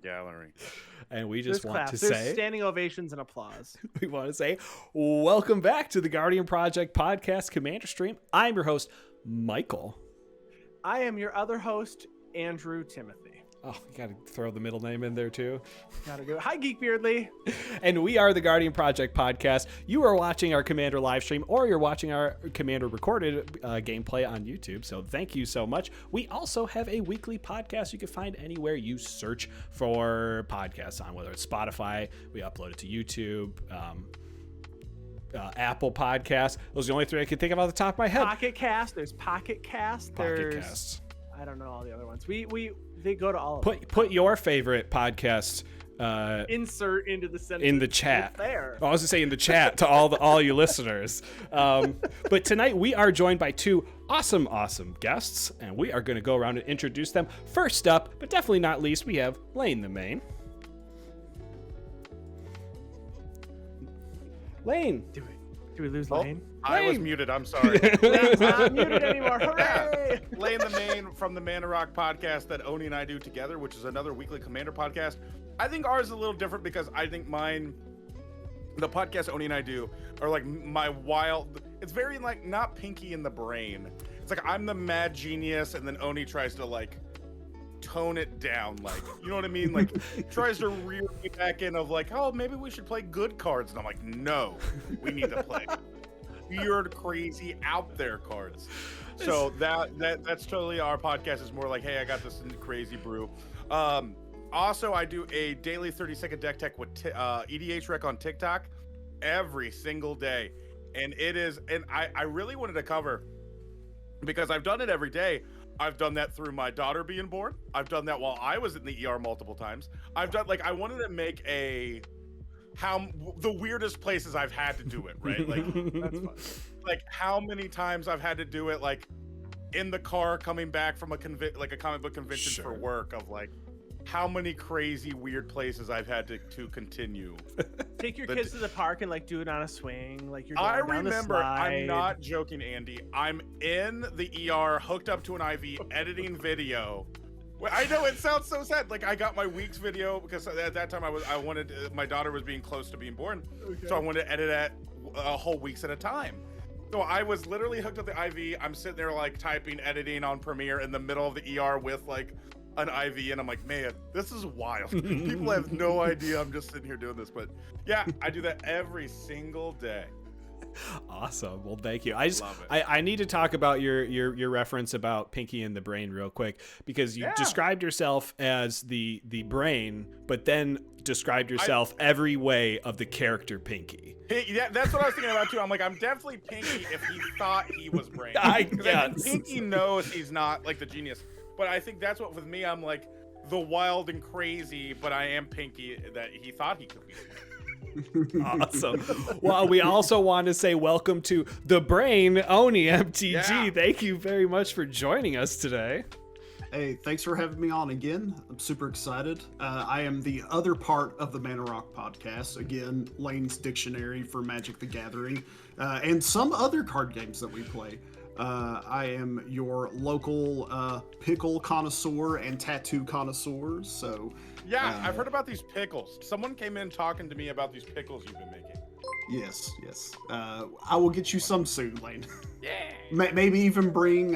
Gallery. And we just want to There's say, standing ovations and applause. we want to say, welcome back to the Guardian Project Podcast Commander Stream. I'm your host, Michael. I am your other host, Andrew Timothy. Oh, you got to throw the middle name in there too. Gotta do it. Hi, Geek Beardly. And we are the Guardian Project Podcast. You are watching our Commander live stream, or you're watching our Commander recorded gameplay on YouTube. So thank you so much. We also have a weekly podcast you can find anywhere you search for podcasts on, whether it's Spotify, we upload it to YouTube, Apple Podcasts. Those are the only three I can think of off the top of my head. Pocket Cast. There's Pocket Cast. Pocket Casts. I don't know all the other ones. They go to all of them. Put your favorite podcast insert into the sentence in the chat. There. I was gonna say in the chat to all you listeners. But tonight we are joined by two awesome guests, and we are going to go around and introduce them. First up, but definitely not least, we have LaneTheMain. Lane. Do we lose Lane? I was muted. I'm sorry. Lane's not muted anymore. Hooray! LaneTheMain from the Mana Rock podcast that Oni and I do together, which is another weekly Commander podcast. I think ours is a little different because I think the podcast Oni and I do, are like my wild. It's very like not Pinky in the Brain. It's like I'm the mad genius, and then Oni tries to like tone it down, like, you know what I mean, like tries to reel me back in of like, oh, maybe we should play good cards, and I'm like, no, we need to play weird, crazy, out there cards. So that's totally our podcast. Is more like, hey, I got this crazy brew. Also, I do a daily 30-second deck tech with EDH Rec on TikTok every single day, and I really wanted to cover, because I've done it every day. I've done that through my daughter being born. I've done that while I was in the ER multiple times. I've done, like, I wanted to make the weirdest places I've had to do it, right? Like, that's fun. Like how many times I've had to do it, like in the car coming back from a comic book convention for work, of like how many crazy weird places I've had to continue. Take your kids to the park and like do it on a swing, like you're I going down remember, the slide. I'm not joking, Andy. I'm in the ER, hooked up to an IV, editing video. I know it sounds so sad. Like I got my week's video because at that time I wanted my daughter was being close to being born, so I wanted to edit at a whole weeks at a time. So I was literally hooked up the IV. I'm sitting there like typing, editing on Premiere in the middle of the ER with like an IV, and I'm like, man, this is wild. People have no idea I'm just sitting here doing this, but yeah, I do that every single day. Awesome. Well, thank you. I need to talk about your reference about Pinky in the Brain real quick, because you described yourself as the brain, but then described yourself every way of the character Pinky. Yeah, that's what I was thinking about too. I'm like, I'm definitely Pinky if he thought he was brain. I think Pinky knows he's not like the genius, but I think that's what with me, I'm like the wild and crazy, but I am Pinky that he thought he could be. Awesome. Well, we also want to say welcome to the brain, OneyMTG. Yeah. Thank you very much for joining us today. Hey, thanks for having me on again. I'm super excited. I am the other part of the Mana Rock podcast. Again, Lane's Dictionary for Magic the Gathering, and some other card games that we play. I am your local pickle connoisseur and tattoo connoisseur. So yeah, I've heard about these pickles. Someone came in talking to me about these pickles you've been making. Yes. I will get you some soon, Lane. Yeah. Maybe even bring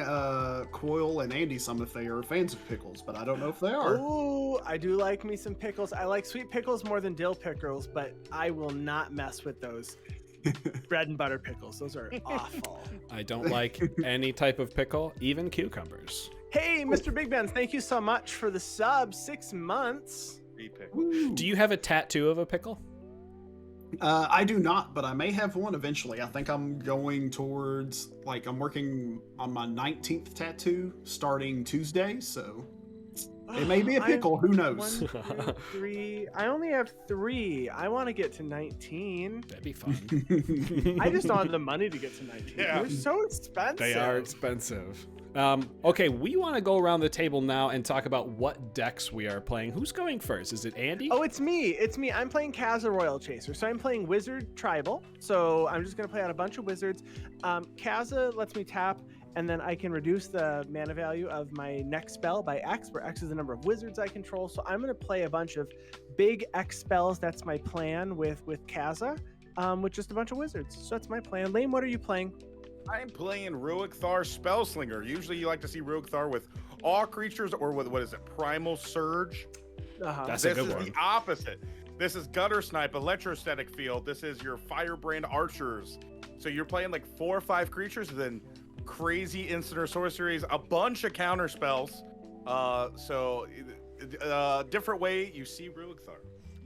Coil and Andy some if they are fans of pickles, but I don't know if they are. Ooh, I do like me some pickles. I like sweet pickles more than dill pickles, but I will not mess with those bread and butter pickles. Those are awful. I don't like any type of pickle, even cucumbers. Hey, Mr. Big Benz, thank you so much for the sub. 6 months. Do you have a tattoo of a pickle? I do not, but I may have one eventually. I think I'm going towards, like, I'm working on my 19th tattoo starting Tuesday, so it may be a pickle. Who knows? 1, 2, 3. I only have 3. I want to get to 19. That'd be fun. I just don't have the money to get to 19. Yeah. They're so expensive. They are expensive. Okay, we want to go around the table now and talk about what decks we are playing. Who's going first? Is it Andy? Oh, it's me. I'm playing Kaza Royal Chaser. So I'm playing Wizard Tribal. So I'm just going to play out a bunch of wizards. Kaza lets me tap and then I can reduce the mana value of my next spell by X, where X is the number of wizards I control. So I'm going to play a bunch of big X spells. That's my plan with Kaza, with just a bunch of wizards. So that's my plan. Lane, what are you playing? I'm playing Ruric Thar Spellslinger. Usually you like to see Ruric Thar with all creatures or with, what is it, Primal Surge? That's This a good is one. the opposite. This is Gutter Snipe, Electrostatic Field. This is your Firebrand Archers. So you're playing like 4 or 5 creatures, and then crazy instant or sorceries, a bunch of counter spells. Different way you see Ruric Thar.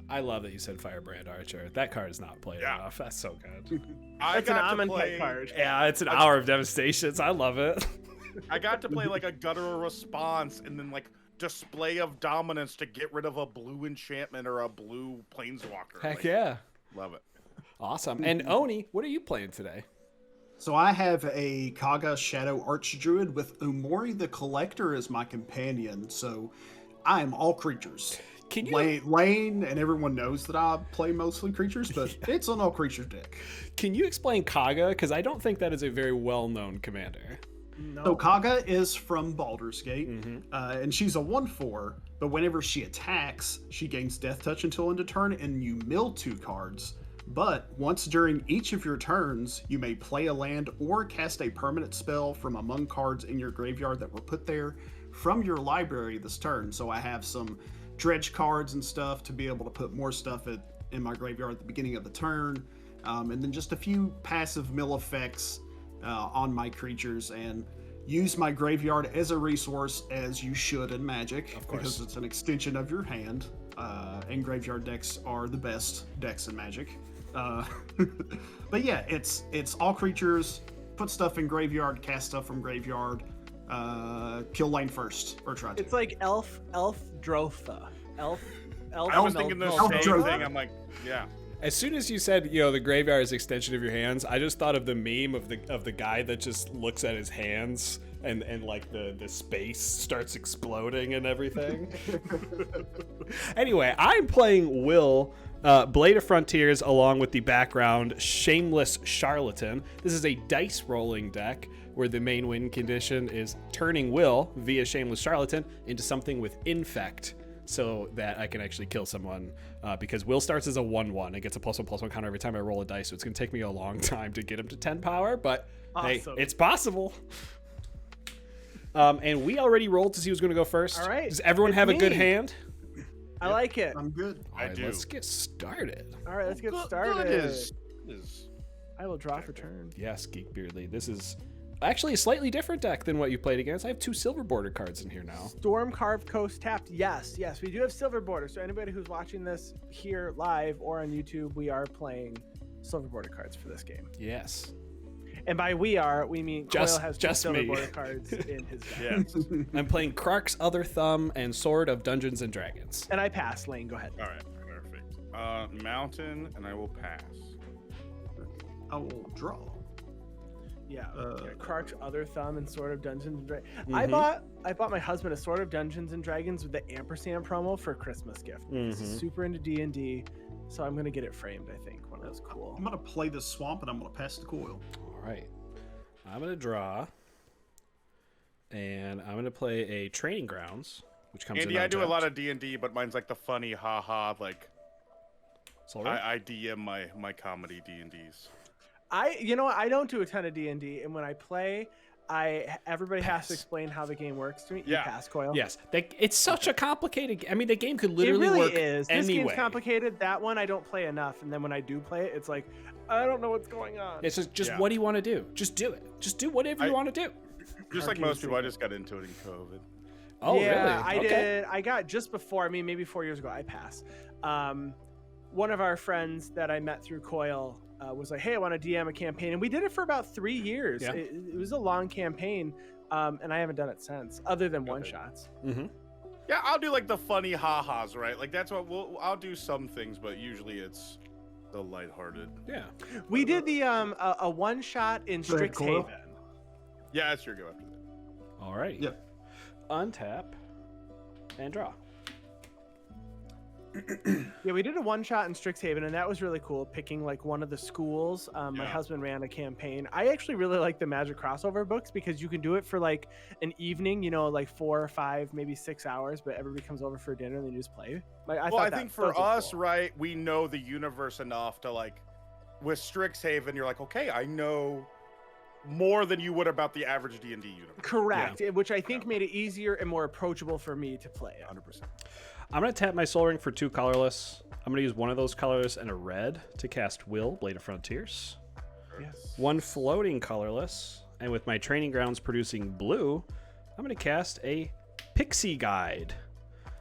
I love that you said Firebrand Archer. That card is not played enough. That's so good. I That's an got to Amon play. card. Yeah, it's an hour of devastations. I love it. I got to play like a Gutter Response, and then like Display of Dominance to get rid of a blue enchantment or a blue planeswalker. Heck Like, yeah. love it. Awesome. And Oni, what are you playing today? So I have a Kagha Shadow Archdruid with Umori the Collector as my companion. So I am all creatures. Can you Lane and everyone knows that I play mostly creatures, but it's an all creature deck. Can you explain Kagha? Because I don't think that is a very well-known commander. No. So Kagha is from Baldur's Gate, and she's a 1/4. But whenever she attacks, she gains Death Touch until end of turn, and you mill 2 cards. But once during each of your turns, you may play a land or cast a permanent spell from among cards in your graveyard that were put there from your library this turn. So I have some dredge cards and stuff to be able to put more stuff in my graveyard at the beginning of the turn, and then just a few passive mill effects on my creatures, and use my graveyard as a resource, as you should in Magic, Of course. because it's an extension of your hand, and graveyard decks are the best decks in Magic. But yeah, it's all creatures, put stuff in graveyard, cast stuff from graveyard, kill lane first, or try to. It's like Elf Drotha. Elf. I was thinking the Elf same Drotha. thing. I'm like, yeah. As soon as you said, the graveyard is extension of your hands, I just thought of the meme of the guy that just looks at his hands and like the space starts exploding and everything. Anyway, I'm playing Wyll, Blade of Frontiers, along with the background Shameless Charlatan. This is a dice rolling deck where the main win condition is turning Wyll via Shameless Charlatan into something with Infect, so that I can actually kill someone, because Wyll starts as a 1/1. It gets a +1/+1 counter every time I roll a dice, so it's going to take me a long time to get him to 10 power, but hey, Awesome. it's possible. And we already rolled to see who's going to go first. All right, Does everyone it's have a good me. hand? I like it. I'm good. I All right, do. let's get started. All right, let's get Good started. is I will draw for turn. Yes, Geek Beardly. This is actually a slightly different deck than what you played against. I have 2 silver border cards in here now. Storm Carved Coast tapped. Yes, we do have silver border. So anybody who's watching this here live or on YouTube, we are playing silver border cards for this game. Yes. And by we mean Just- Coyle has 2 just silver me. border cards in his deck. Yes. I'm playing Krark's Other Thumb and Sword of Dungeons and Dragons. And I pass. Lane, go ahead. All right. Perfect. Mountain, and I will pass. I will draw. Yeah, Krark's Other Thumb and Sword of Dungeons and Dragons. Mhm. I bought my husband a Sword of Dungeons and Dragons with the ampersand promo for a Christmas gift. He's Mhm. super into D&D, so I'm gonna get it framed. I think one of those cool. I'm gonna play this swamp, and I'm gonna pass the coil. All right. I'm going to draw, and I'm going to play a Training Grounds, which comes Andy, in I do a lot untapped. of D&D, but mine's like the funny, haha, like Sorry? I DM my comedy D&Ds. I don't do a ton of D&D, and when I play, everybody has to explain how the game works to me. You Yeah. pass, Coyle. Yes. It's such a complicated... I mean, the game could It literally really work is. This anyway. game's complicated. That one I don't play enough, and then when I do play it, it's like I don't know what's going on. It's just Yeah. what do you want to do? Just do it. Just do whatever you want to do. Just like Arcane most people, I Secret. just got into it in COVID. Oh, yeah, really? I did. I got just before. I mean, maybe 4 years ago. I passed. One of our friends that I met through Coil was like, "Hey, I want to DM a campaign," and we did it for about 3 years. Yeah. It was a long campaign, and I haven't done it since, other than one shots. Mm-hmm. Yeah, I'll do like the funny ha-has, right? Like that's what I'll do some things, but usually it's the lighthearted. Yeah. We did the a one shot in Go ahead, Coyle. Strixhaven. Yeah, that's your go after that. All right. Yep. Untap and draw. Yeah, we did a one-shot in Strixhaven, and that was really cool, picking like one of the schools. My husband ran a campaign. I actually really like the Magic crossover books because you can do it for like an evening, like 4 or 5, maybe 6 hours, but everybody comes over for dinner and they just play. Like, I think for us, right, we know the universe enough to like, with Strixhaven, you're like, okay, I know more than you would about the average D&D universe. Correct, which I think made it easier and more approachable for me to play. 100%. I'm going to tap my Soul Ring for 2 colorless. I'm going to use one of those colorless and a red to cast Wyll, Blade of Frontiers. Yes. 1 floating colorless, and with my Training Grounds producing blue, I'm going to cast a Pixie Guide.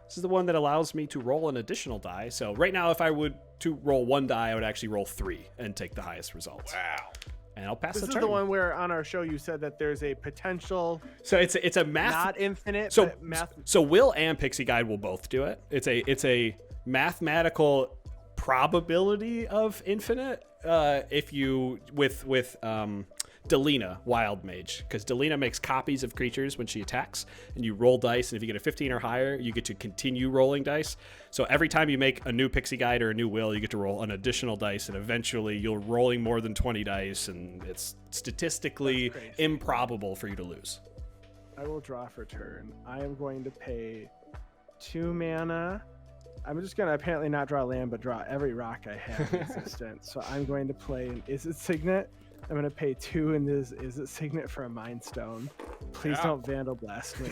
This is the one that allows me to roll an additional die. So right now, if I would to roll 1 die, I would actually roll 3 and take the highest results. Wow. And I'll pass This the is turn. the one where on our show you said that there's a potential. So it's a math. Not infinite. So but math. So Wyll and Pixie Guide will both do it. It's a mathematical probability of infinite. If you with Delina, Wild Mage, because Delina makes copies of creatures when she attacks, and you roll dice, and if you get a 15 or higher, you get to continue rolling dice. So every time you make a new Pixie Guide or a new Wyll, you get to roll an additional dice, and eventually you're rolling more than 20 dice, and it's statistically improbable for you to lose. I will draw for turn. I am going to pay 2 mana. I'm just going to apparently not draw land, but draw every rock I have in existence. So I'm going to play an Is It Signet. I'm going to pay 2 in this Is It Signet for a Mind Stone. Please don't Vandal Blast me.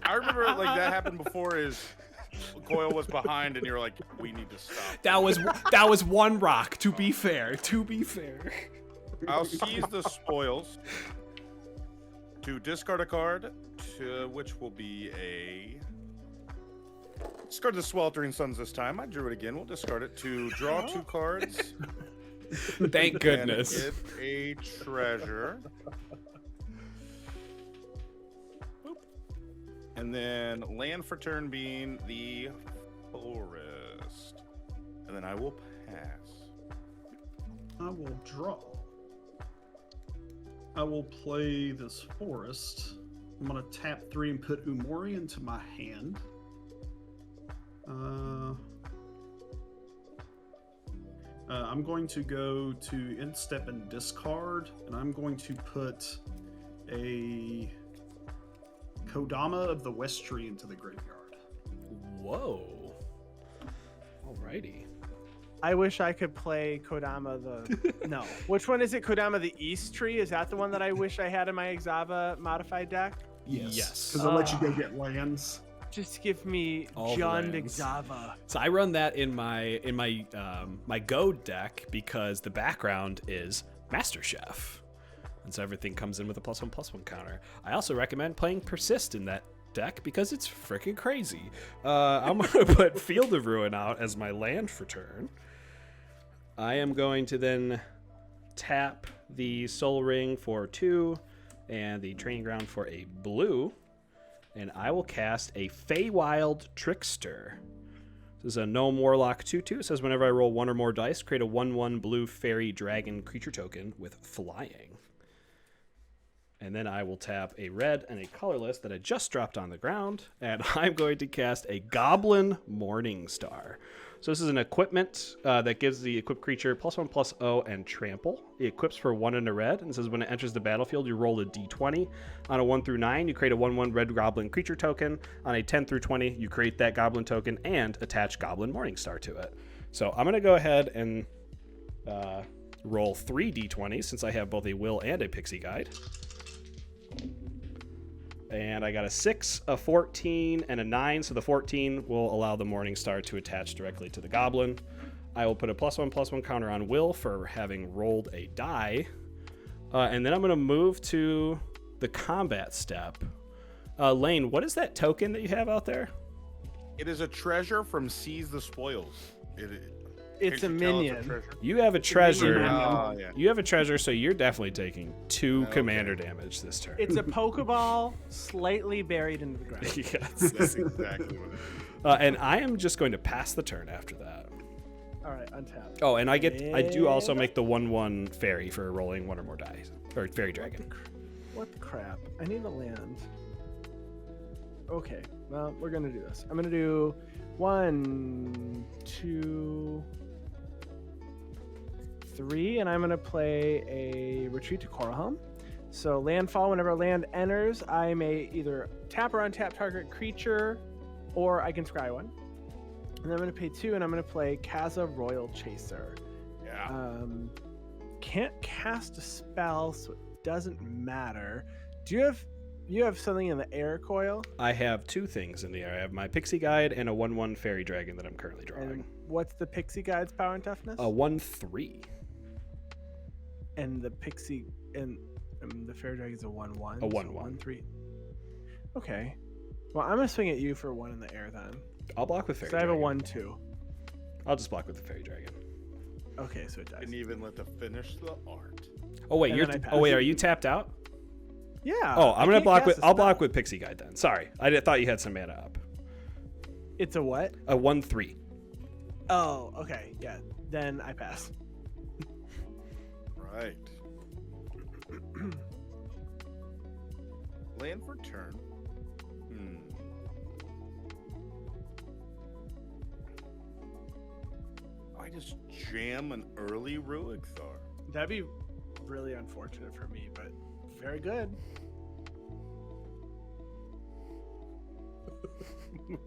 I remember like that happened before is Coil was behind and you're like, we need to stop. That was 1 rock, to be fair. I'll seize the spoils to discard a card, which will be a... Discard the Sweltering Suns this time. I drew it again. We'll discard it to draw 2 cards. Thank goodness. And get a treasure. Boop. And then land for turn being the forest. And then I will pass. I will draw. I will play this forest. I'm going to tap 3 and put Umori into my hand. I'm going to go to Instep and discard, and I'm going to put a Kodama of the West Tree into the graveyard. Whoa. Alrighty. I wish I could play Kodama the... No. Which one is it? Kodama the East Tree? Is that the one that I wish I had in my Exava modified deck? Yes. Because I'll let you go get lands. Just give me All Jund lands. Exava. So I run that in my my Goad deck because the background is Master Chef, and so everything comes in with a +1/+1 counter. I also recommend playing Persist in that deck because it's freaking crazy. I'm gonna put Field of Ruin out as my land for turn. I am going to then tap the Soul Ring for 2 and the Training Ground for a blue. And I will cast a Feywild Trickster. This is a Gnome Warlock 2/2. It says whenever I roll 1 or more dice, create a 1/1 blue fairy dragon creature token with flying. And then I will tap a red and a colorless that I just dropped on the ground. And I'm going to cast a Goblin Morningstar. So this is an equipment that gives the equipped creature +1/+0 and trample. It equips for 1 and a red, and says when it enters the battlefield, you roll a d20. On a 1 through 9, you create a 1/1 red goblin creature token. On a 10 through 20, you create that goblin token and attach Goblin Morningstar to it. So I'm going to go ahead and roll 3 d20s since I have both a Wyll and a Pixie Guide. And I got a 6, a 14, and a 9. So the 14 will allow the Morningstar to attach directly to the Goblin. I will put a +1/+1 counter on Wyll for having rolled a die. And then I'm going to move to the combat step. Lane, what is that token that you have out there? It is a treasure from Seize the Spoils. It's a minion. You have a treasure. Yeah. You have a treasure, so you're definitely taking 2 commander damage this turn. It's a Pokeball slightly buried into the ground. Yes. That's exactly what it is. And I am just going to pass the turn after that. All right, untap. Oh, and I do also make the 1/1 fairy for rolling 1 or more dice, or fairy dragon. What the crap? I need a land. Okay, Well, we're gonna do this. I'm gonna do 1, 2, 3, and I'm gonna play a Retreat to Koralhelm. So landfall, whenever land enters, I may either tap or untap target creature, or I can scry one. And then I'm gonna pay 2, and I'm gonna play Kaza Royal Chaser. Yeah. Can't cast a spell, so it doesn't matter. Do you have something in the air, Coil? I have 2 things in the air. I have my Pixie Guide and a 1/1 Fairy Dragon that I'm currently drawing. And what's the Pixie Guide's power and toughness? A 1/3. And the Pixie and the Fairy Dragon's a 1/1. A 1/1. 1/3. Okay. Well, I'm gonna swing at you for 1 in the air then. I'll block with Fairy So I have a Dragon. 1/2. I'll just block with the Fairy Dragon. Okay, so it dies. Didn't even let to finish the art. Oh wait, And you're then I pass. oh wait, are you tapped out? Yeah. Oh, I I'm gonna can't block cast with a I'll spell. block with Pixie Guide then. Sorry, thought you had some mana up. It's a what? A 1/3. Oh, okay. Yeah. Then I pass. Right. Land for turn. I just jam an early Ruric Thar. That'd be really unfortunate for me, but very good.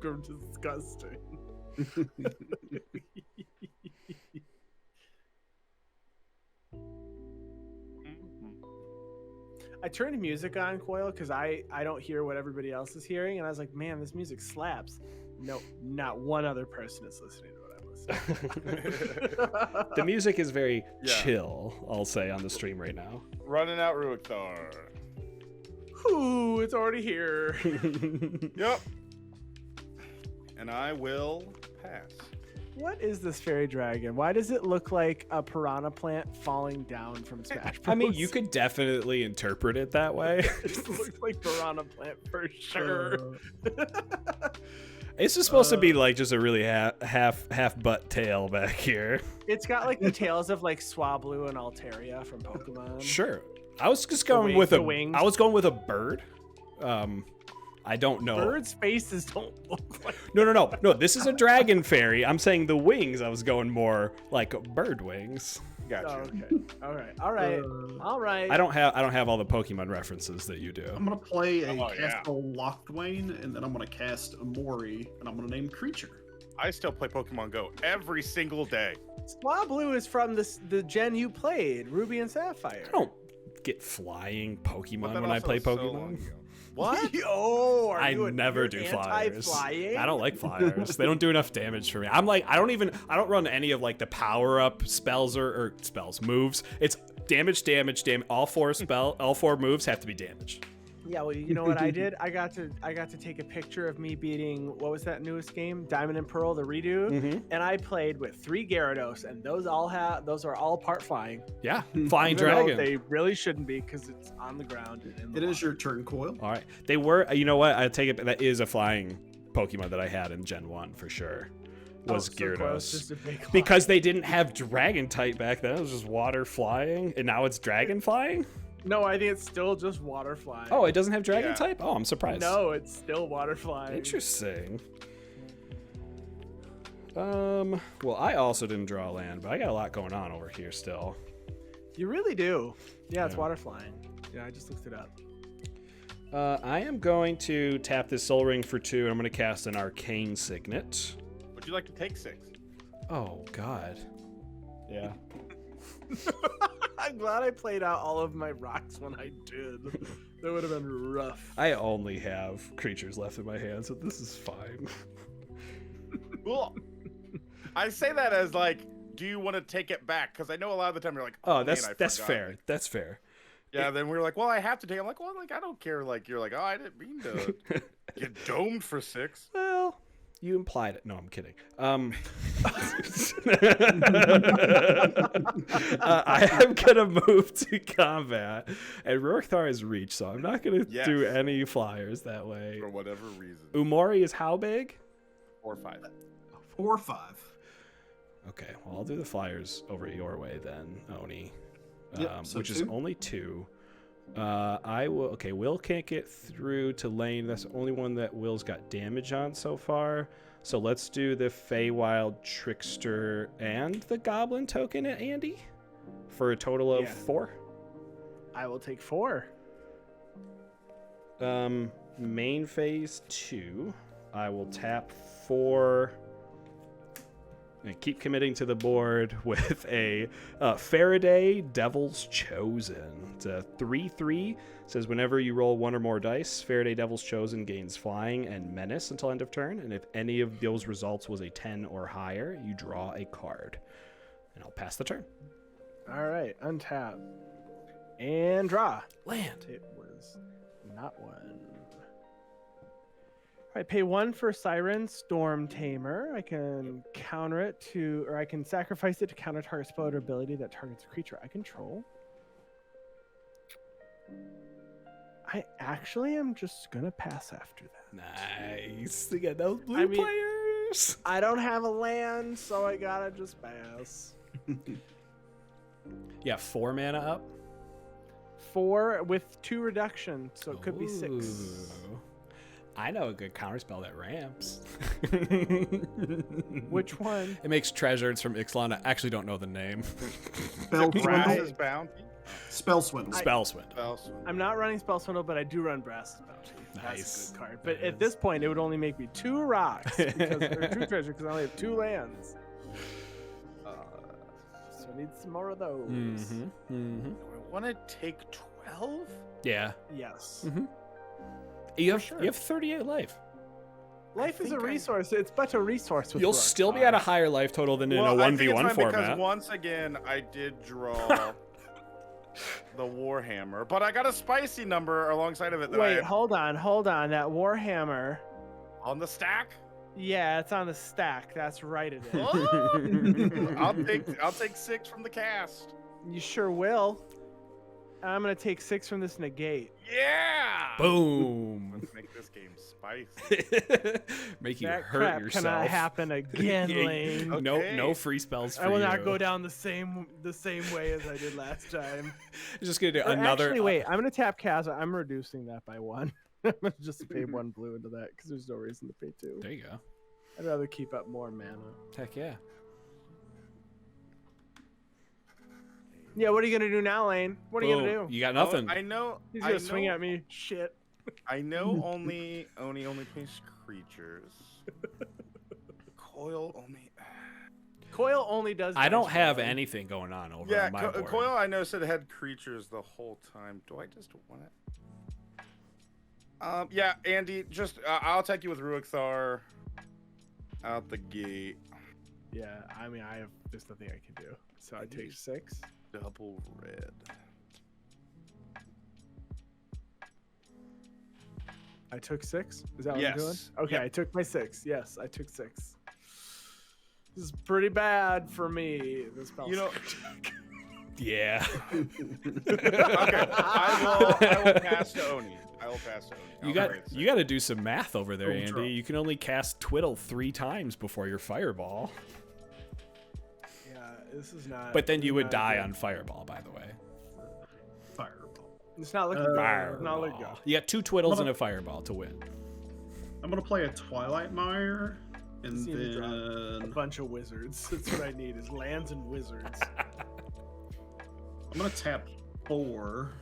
You're disgusting. I turned music on, Coil, because I don't hear what everybody else is hearing, and I was like, man, this music slaps. No, not one other person is listening to what I'm listening to. The music is very Yeah. chill, I'll say, on the stream right now. Running out Ruric Thar. Ooh, it's already here. Yep. And I will pass. What is this fairy dragon? Why does it look like a piranha plant falling down from Smash Bros? I mean, you could definitely interpret it that way. It looks like piranha plant for sure. It's just supposed to be like just a really half butt tail back here. It's got like the tails of like Swablu and Altaria from Pokemon. Sure. I was just going wing- with the a wings. I was going with a bird. I don't know. Birds' faces don't look like. No. This is a dragon fairy. I'm saying the wings. I was going more like bird wings. Gotcha. Oh, okay. All right. I don't have all the Pokemon references that you do. I'm gonna play a Oh, yeah. Castle Lochtwain, and then I'm gonna cast Umori, and I'm gonna name creature. I still play Pokemon Go every single day. Swablu is from the gen you played, Ruby and Sapphire. I don't get flying But Pokemon that when I also play was so long Pokemon. ago. What? Oh, I never do flyers. I don't like flyers. They don't do enough damage for me. I'm like, I don't run any of like the power up spells or spells moves. It's damage. All four moves have to be damage. Yeah, well, you know what I did? I got to take a picture of me beating, what was that newest game? Diamond and Pearl, the redo. Mm-hmm. And I played with 3 Gyarados, and those are all part flying. Yeah, flying Even though dragon. they really shouldn't be because it's on the ground. It is your turn, Coil. All right, they were. You know what? I take it. That is a flying Pokemon that I had in Gen 1 for sure. Was Gyarados. Because they didn't have dragon type back then. It was just water flying, and now it's dragon flying. No, I think it's still just water flying. Oh, it doesn't have dragon Yeah. type? Oh, I'm surprised. No, it's still water flying. Interesting. Well, I also didn't draw land, but I got a lot going on over here still. You really do. Yeah, it's Yeah. water flying. Yeah, I just looked it up. I am going to tap this Soul Ring for 2, and I'm going to cast an Arcane Signet. Would you like to take 6? Oh, God. Yeah. I'm glad I played out all of my rocks when I did. That would have been rough. I only have creatures left in my hand, so this is fine. Well, I say that as like, do you want to take it back? Because I know a lot of the time you're like, Oh, man, that's I that's forgot. fair. That's fair. Yeah, then we're like, well, I have to take it. I'm like, well, like I don't care. Like you're like, oh, I didn't mean to get domed for 6. Well, you implied it. No, I'm kidding. I am gonna move to combat, and Ruric Thar is reach, so I'm not gonna do Yes. any flyers that way. For whatever reason. Umori is how big? 4 or 5. 4 or 5. Okay, well I'll do the flyers over your way then, Oni. Yep, so Which is 2. only 2. I will. Okay, Wyll can't get through to Lane. That's the only one that Wyll's got damage on so far. So let's do the Feywild Trickster and the Goblin token at Andy for a total of 4. I will take 4. Main phase 2. I will tap 4. And keep committing to the board with a Faraday Devil's Chosen. It's a 3/3. It says whenever you roll 1 or more dice, Faraday Devil's Chosen gains flying and menace until end of turn. And if any of those results was a 10 or higher, you draw a card. And I'll pass the turn. All right, untap. And draw. Land. It was not 1. I pay 1 for Siren Storm Tamer. I can counter it to, or I can sacrifice it to counter target spell or ability that targets a creature I control. I actually am just gonna pass after that. Nice. They got those blue players. I don't have a land, so I gotta just pass. Yeah, 4 mana up. 4 with 2 reduction, so it could be 6. Ooh. I know a good counterspell that ramps. Which one? It makes treasures from Ixalan. I actually don't know the name. Spell Brass's Swindle. Bounty. Spell Swindle. Spell Swindle. Spell Swindle. I'm not running Spell Swindle, but I do run Brass's Bounty. Nice. That's a good card. But at this point, it would only make me 2 rocks, or 2 treasures, because I only have 2 lands. So I need some more of those. Mm-hmm. Mm-hmm. Do I want to take 12? Yeah. Yes. Mm-hmm. You have sure. you have 38 life. Life is a think resource. It's but a resource with You'll Ruric still be Thar. at a higher life total than in a I think it's 1v1 fine format. Because once again, I did draw the Warhammer, but I got a spicy number alongside of it. That Wait, I hold on. That Warhammer. on the stack. Yeah, it's on the stack. That's right, it is. Oh! I'll take 6 from the cast. You sure will. I'm gonna take 6 from this negate. Yeah. Boom. Make this game spicy. Make you That hurt crap yourself. cannot happen again, Yeah, Lane. Okay. No free spells for I will you. not go down the same way as I did last time. Just gonna do Or another. Actually, wait. I'm gonna tap Kaza. I'm reducing that by 1. I'm gonna just pay 1 blue into that because there's no reason to pay 2. There you go. I'd rather keep up more mana. Heck yeah. Yeah, what are you gonna do now, Lane? What are you gonna Boom. do? You got nothing. I know. He's gonna swing at me. Shit. I know. Oni only plays creatures. Coil only. Coil only does. I don't dice have rolling. anything going on over Yeah, on my board. Coil. I know said it had creatures the whole time. Do I just want it? Yeah, Andy. Just I'll attack you with Ruric Thar out the gate. Yeah, I mean, there's nothing I can do. So I take 6. Double red. I took 6. Is that what Yes. I'm doing? Okay, Yep. I took my 6. Yes, I took 6. This is pretty bad for me. This spell. You know. Yeah. Okay, I will pass to Oni. I will pass to Oni. You got to do some math over there, Ultra. Andy. You can only cast Twiddle 3 times before your Fireball. Yeah, this is not. But then you would not die good. on Fireball, by the way. Fireball. It's not looking good. Fireball. Not looking good. You got 2 Twiddles and a Fireball to win. I'm gonna play a Twilight Mire, and Just need to drop a then bunch of wizards. That's what I need is lands and wizards. I'm gonna tap 4.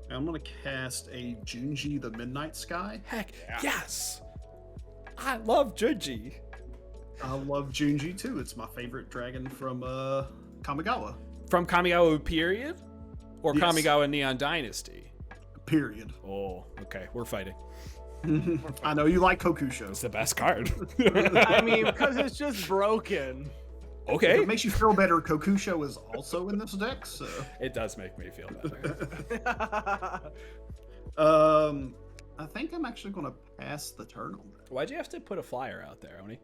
And I'm gonna cast a Junji the Midnight Sky. Heck, yes! I love Junji. I love Junji too. It's my favorite dragon from Kamigawa. From Kamigawa period? Or Yes. Kamigawa Neon Dynasty? Period. Oh, okay. We're fighting. I know you like Kokusho. It's the best card. I mean, because it's just broken. If Okay. it makes you feel better, Kokusho is also in this deck, so It does make me feel better. I think I'm actually gonna pass the turn on that. Why'd you have to put a flyer out there, Oni?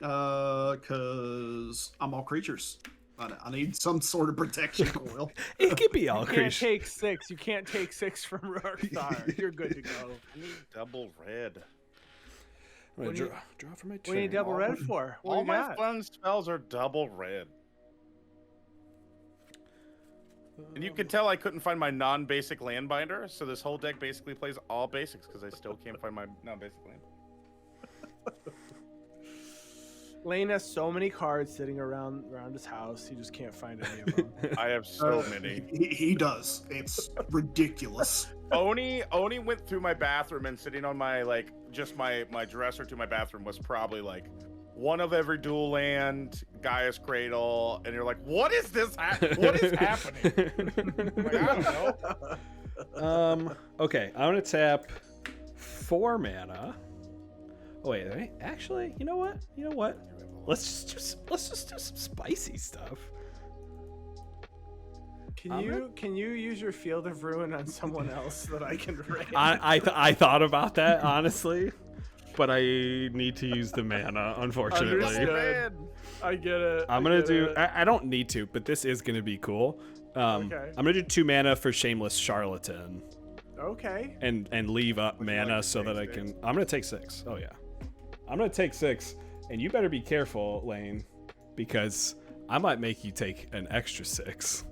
Cause I'm all creatures. I need some sort of protection coil. It could be all You can't creatures. take 6. You can't take 6 from Ruric Thar. You're good to go. I need double red. I'm gonna What do you- draw for my What do you need turn. double red for? What All you my got? fun spells are double red. And you can tell I couldn't find my non-basic land binder, so this whole deck basically plays all basics because I still can't find my non-basic land. Lane has so many cards sitting around his house. He just can't find any of them. I have so many. He does. It's ridiculous. Oni went through my bathroom, and sitting on my just my dresser to my bathroom was probably like one of every dual land, Gaia's Cradle, and you're like, what is this? What is happening? Like, I don't know. Okay, I'm gonna tap 4 mana. Oh wait, actually, you know what? Let's just do some spicy stuff. Can you use your Field of Ruin on someone else so that I can raid? I thought about that, honestly, but I need to use the mana, unfortunately. Understood. I get it. I'm gonna do. I don't need to, but this is gonna be cool. Okay. I'm gonna do 2 mana for Shameless Charlatan. Okay. And leave up mana so that I can. I'm gonna take 6. Oh yeah, I'm gonna take 6, and you better be careful, Lane, because I might make you take an extra 6.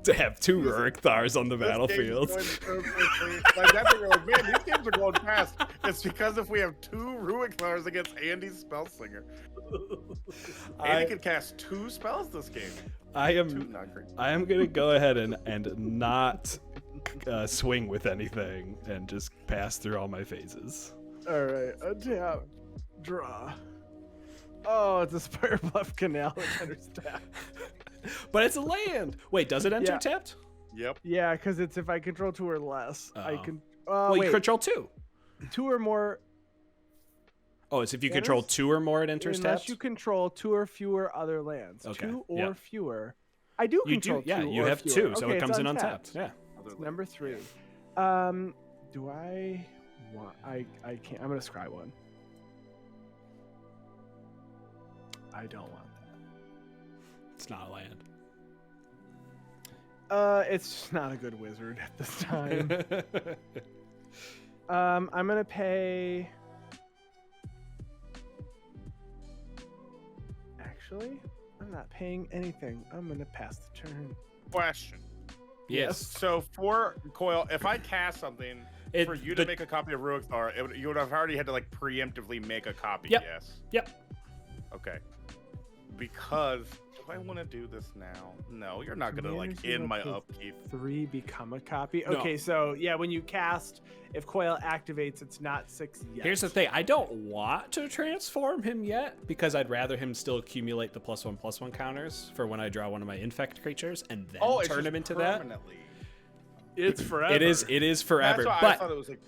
To have 2 Ruric Thars on the battlefield. Like that's what you're like, man, these games are going fast. It's because if we have 2 Ruric Thars against Andy's Spellslinger. Andy can cast 2 spells this game. I am gonna go ahead and not swing with anything and just pass through all my phases. All right, untap, draw. Oh, it's a Spire Bluff Canal. It's understaffed. But it's a land. Wait, does it enter tapped? Yep. Yeah, because it's if I control 2 or less, I can. Well, wait, you control 2. 2 or more. Oh, it's if you control 2 or more, it enters unless tapped? you control 2 or fewer other lands. Okay, 2 or yeah. fewer. I do control 2. Yeah, you or have fewer. 2, so okay, it comes it's in untapped. Yeah. It's number 3. Do I want? I can't. I'm gonna scry 1. I don't want that. It's not a land. It's just not a good wizard at this time. I'm gonna pay. Actually, I'm not paying anything. I'm gonna pass the turn. Question. Yes. So for Coil, if I cast something for you to make a copy of Ruric Thar, you would have already had to like preemptively make a copy. Yep. Yes. Yep. Okay. Because do I want to do this now? No, you're not gonna like in my upkeep. 3 become a copy. No. Okay, so yeah, when you cast, if Coil activates, it's not 6 yet. Here's the thing. I don't want to transform him yet because I'd rather him still accumulate the +1/+1 counters for when I draw one of my infect creatures and then turn him into that. It's forever. It is forever. That's why but I thought it was like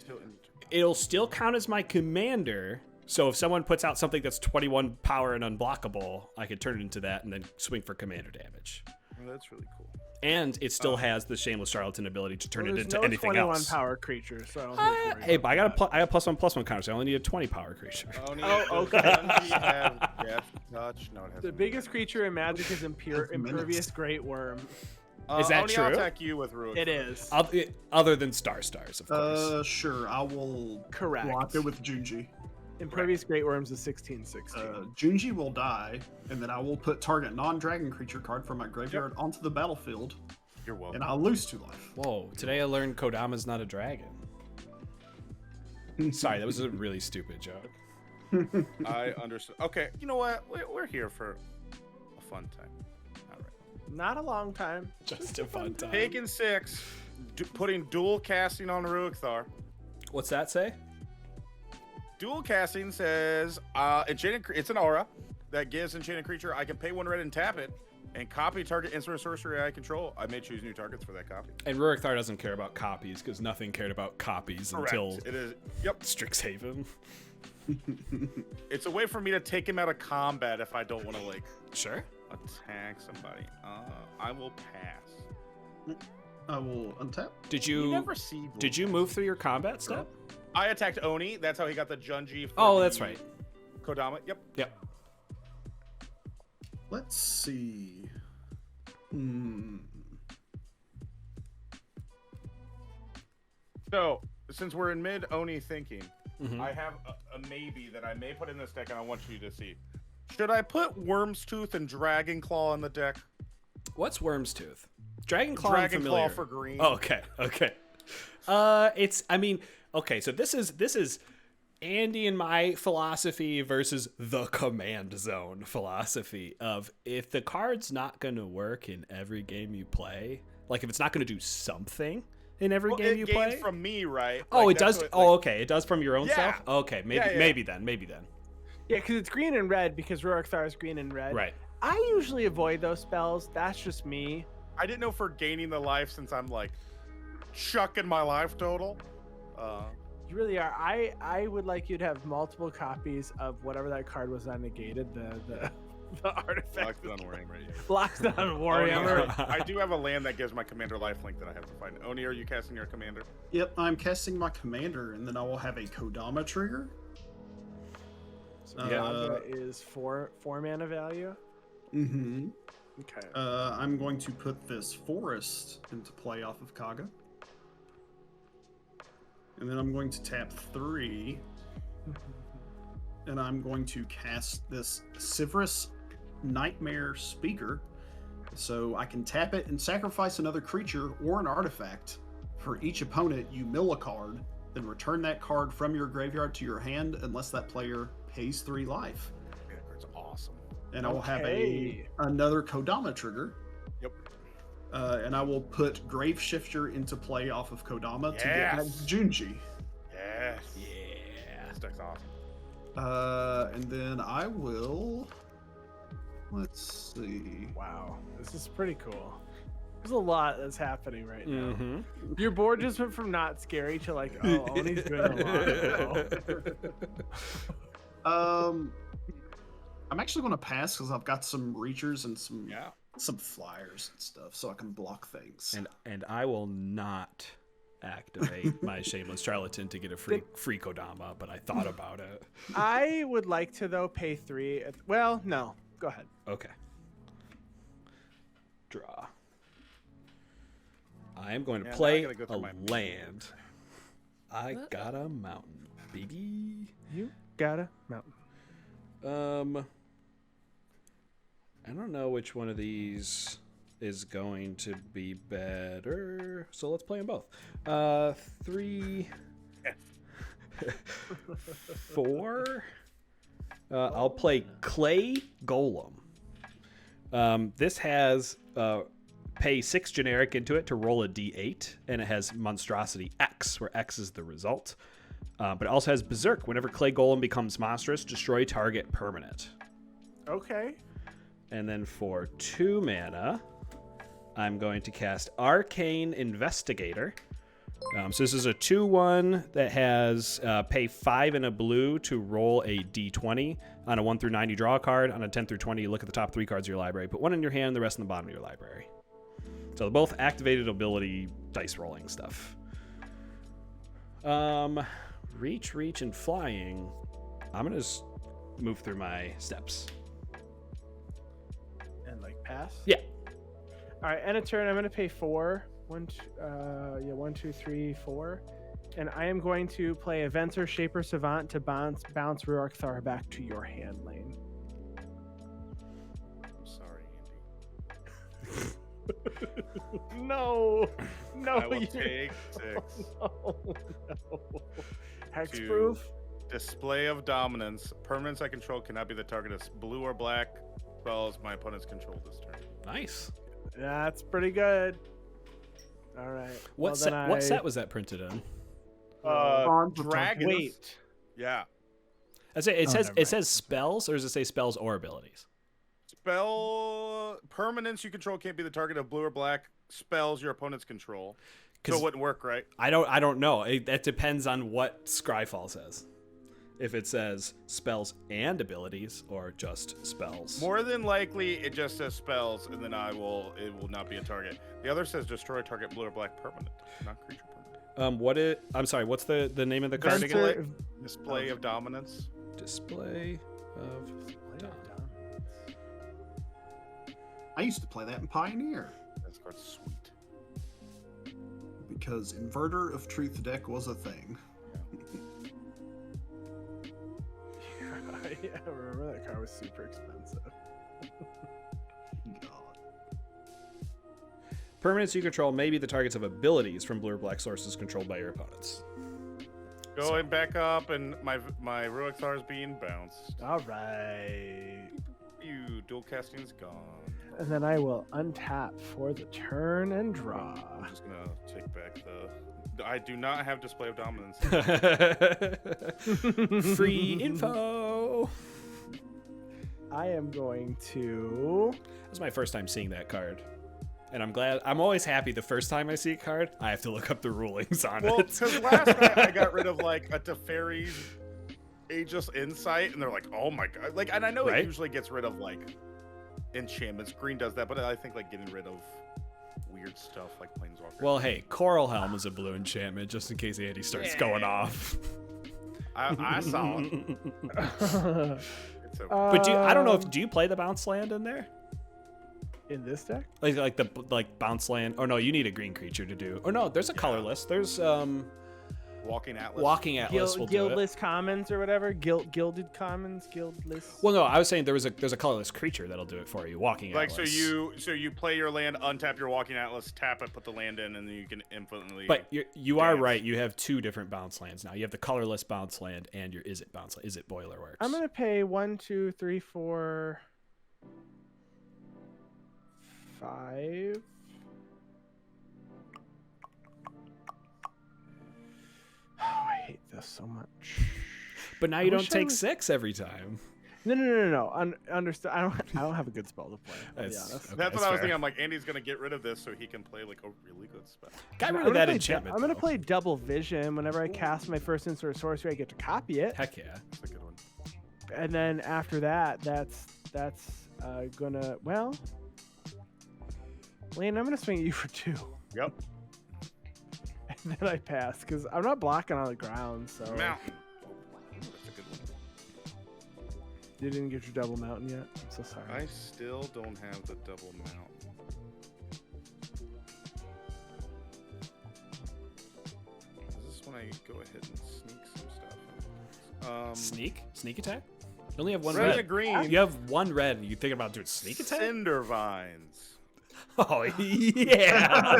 it'll still count as my commander. So if someone puts out something that's 21 power and unblockable, I could turn it into that and then swing for commander damage. Well, that's really cool. And it still has the Shameless Charlatan ability to turn it there's into no anything 21 else. power creature, so. Hey, but I got I have +1/+1 counters. So I only need a 20 power creature. Okay. Death touch. No, it has The biggest creature in Magic is Impervious Great Worm. Is that Oni, true? I'll attack you with Ruric. It is. Other than stars, of course. Sure. I will Correct. block it with Junji. Impervious Great Worm's a 16/16. Junji will die, and then I will put target non-dragon creature card from my graveyard onto the battlefield, You're welcome. and I'll lose 2 life. Whoa, today I learned Kodama's not a dragon. Sorry, that was a really stupid joke. I understand. Okay, you know what? We're here for a fun time. All right. Not a long time. Just a fun time. Taking 6, putting dual casting on Ruric Thar. What's that say? Dual casting says it's an aura that gives enchanted creature. I can pay 1 red and tap it, and copy target instant sorcery I control. I may choose new targets for that copy. And Ruric Thar doesn't care about copies because nothing cared about copies until it is. Yep. Strixhaven. It's a way for me to take him out of combat if I don't want to like Sure. attack somebody. I will pass. I will untap. Did You you never see. did you move through your combat step? I attacked Oni. That's how he got the Junji. Oh, that's right. Kodama. Yep. Yep. Let's see. So, since we're in mid Oni thinking, Mhm. I have a maybe that I may put in this deck, and I want you to see. Should I put Worm's Tooth and Dragon Claw in the deck? What's Worm's Tooth? Dragon Claw. Dragon familiar. Claw for green. Oh, okay. So this is Andy and my philosophy versus the Command Zone philosophy of if the card's not going to work in every game you play, like if it's not going to do something in every game you play. From me, right? Oh, like, it does. Okay. It does from your own Yeah. stuff. Okay, maybe then. Yeah, because it's green and red because Ruric Thar is green and red. Right. I usually avoid those spells. That's just me. I didn't know for gaining the life since I'm like chucking my life total. You really are. I would like you to have multiple copies of whatever that card was on negated. The artifact. Locked on Warring, right? Locked on Warrior. I do have a land that gives my commander lifelink that I have to find. Oni, are you casting your commander? Yep, I'm casting my commander, and then I will have a Kodama trigger. So Kaza is four mana value. Mm-hmm. Okay. I'm going to put this forest into play off of Kagha. And then I'm going to tap 3. And I'm going to cast this Sivrus Nightmare Speaker. So I can tap it and sacrifice another creature or an artifact. For each opponent, you mill a card, then return that card from your graveyard to your hand unless that player pays 3 life. That card's awesome. And I will have another Kodama trigger. Yep. And I will put Grave Shifter into play off of Kodama to get that Junji. Yes. Yeah. This deck's awesome. And then I will. Let's see. Wow, this is pretty cool. There's a lot that's happening right now. Mm-hmm. Your board just went from not scary to like, oh, Oni's doing a lot. I'm actually going to pass because I've got some reachers and some flyers and stuff, so I can block things. And I will not activate my Shameless Charlatan to get a free Kodama, but I thought about it. I would like to though pay 3. Well, no, go ahead. Okay. Draw. I am going to play a land. I got a mountain, baby. You got a mountain. I don't know which one of these is going to be better, so let's play them both. 3, 4. I'll play Clay Golem. This has pay 6 generic into it to roll a d8, and it has Monstrosity X, where X is the result. But it also has Berserk. Whenever Clay Golem becomes monstrous, destroy target permanent. Okay. And then for 2 mana, I'm going to cast Arcane Investigator. So this is a 2/1 that has pay 5 and a blue to roll a d20. On a 1 through 9, you draw a card. On a 10 through 20, you look at the top 3 cards of your library. Put 1 in your hand, the rest in the bottom of your library. So they're both activated ability dice rolling stuff. Reach, and flying. I'm going to just move through my steps. And like pass? Yeah. All right, end of turn, I'm going to pay 4. 1, 2, 3, 4. And I am going to play a Venser Shaper Savant to bounce Ruric Thar back to your hand lane. I'm sorry, Andy. No. I will take 6. No. Hexproof. Display of Dominance. Permanents I control cannot be the target of blue or black spells my opponents control this turn. Nice. That's pretty good. All right. What set was that printed in? Dragons. Wait. Yeah. It says spells, or does it say spells or abilities? Spell permanents you control can't be the target of blue or black spells your opponents control. So it wouldn't work, right? I don't know. That depends on what Scryfall says. If it says spells and abilities or just spells. More than likely, it just says spells, and then it will not be a target. The other says destroy target blue or black permanent, not creature permanent. I'm sorry. What's the name of the card again? Display of Dominance. Display of Dominance. I used to play that in Pioneer. This card's sweet. Because Inverter of Truth deck was a thing. Yeah, I remember that car was super expensive. God. Permanents you control may be the targets of abilities from blue or black sources controlled by your opponents. Going back up, and my Ruric Thar is being bounced. All right. You dual casting is gone. And then I will untap for the turn and draw. I'm just gonna take back the. I do not have display of dominance. Free info. I am going to. This is my first time seeing that card. And I'm glad. I'm always happy the first time I see a card. I have to look up the rulings on Well, it. because last night I got rid of like a Teferi's Ageless Insight, and they're like, oh my god. Like, and I know Right? it usually gets rid of like enchantments. Green does that, but I think like getting rid of weird stuff like Planeswalker. Well, hey, Coral Helm is a blue enchantment just in case Andy starts going off. I saw it. It's okay. But I don't know if do you play the bounce land in there? In this deck? Like the bounce land. Oh no, you need a green creature to do. Or no, there's a colorless. There's Walking Atlas. Walking Atlas will do it. Guildless commons or whatever. Gilded commons. Guildless. Well, no, I was saying there's a colorless creature that'll do it for you. Walking Like Atlas. so you play your land, untap your Walking Atlas, tap it, put the land in, and then you can infinitely. But you are dance. right. You have two different bounce lands now. You have the colorless bounce land and your Is It bounce land. Is It Boiler Works. I'm gonna pay 1, 2, 3, 4, 5. Oh, I hate this so much. But now I you don't wish I take was- 6 every time. No. Understand? I don't have a good spell to play. I'll be That's- honest. okay, That's what that's I was fair. thinking. I'm like, Andy's gonna get rid of this so he can play like a really good spell. Got I'm rid gonna of that play enchantment. I'm gonna though. play Double Vision. Whenever I cast my first instant or sorcery, I get to copy it. Heck yeah. That's a good one. And then after that, that's gonna Lane, I'm gonna swing at you for 2. Yep. And then I pass because I'm not blocking on the ground. So Mountain. That's a good one. you didn't get your double mountain yet. I'm so sorry. I still don't have the double mountain. Is this when I go ahead and sneak some stuff? Sneak attack? You only have one Red red. and green. You have one red. You thinking about doing sneak attack? Cinder vines. Oh yeah.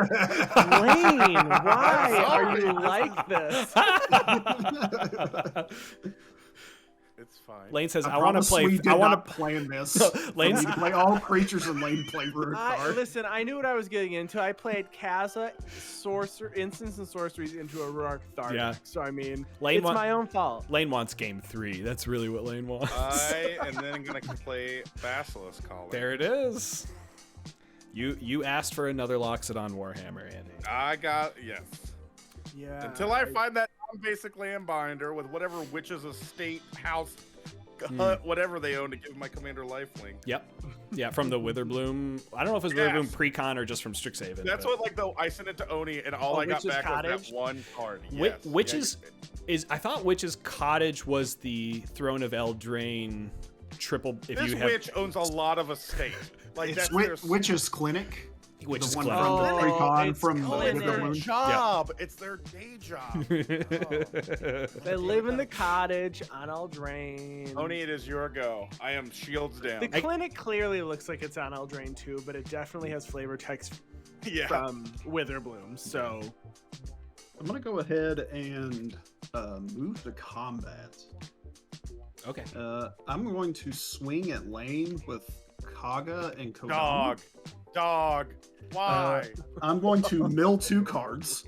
Lane, why are you like this? It's fine. Lane says, I "I want to promise play. We did I want not to." plan this. Lane's- We play all creatures and Lane play Ruric Thar. Listen, I knew what I was getting into. I played Kaza, instants and sorceries into a Ruric Thar Yeah. deck. So I mean, Lane it's wa- my own fault. Lane wants game 3. That's really what Lane wants. I am then gonna play Basilisk Collar. There it is. You asked for another Loxodon Warhammer, Andy. I got yes. Yeah. Until I find that basic land binder with whatever witch's estate house, whatever they own to give my commander lifelink. Yep. Yeah, from the Witherbloom. I don't know if it was Yes. Witherbloom pre-con or just from Strixhaven. That's but- what I sent it to Oni and all I got Witch's back was Cottage? that one card. Wi- Yes. Witch's Yeah, I thought Witch's Cottage was the Throne of Eldraine triple. If this you have witch owns a lot of estate. Like It's that's their Witch's Clinic. Witch's the one Clinic. from the Oh, pre-con it's from Clinic. the their Moon. job. It's their day job. They live in the cottage on Eldraine. Oni, it is your go. I am shields down. The clinic clearly looks like it's on Eldraine too, but it definitely has flavor text Yeah. from Witherbloom. So I'm gonna go ahead and move to combat. Okay. I'm going to swing at Lane with Kagha and Kodama. Dog. Why? I'm going to mill 2 cards.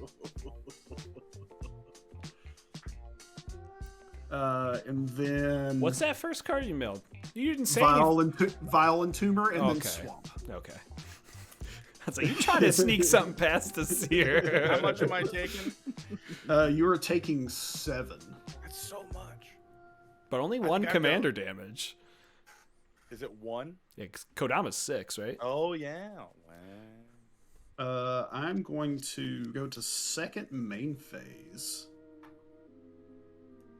And then What's that first card you milled? You didn't say Vile and Tumor, and then Okay. Swamp. Okay. I was like, you trying to sneak something past us here. How much am I taking? You are taking 7. That's so much. But only I one think I commander damage. Is it 1? Yeah, 'cause Kodama's 6, right? Oh yeah. Wow. I'm going to go to second main phase.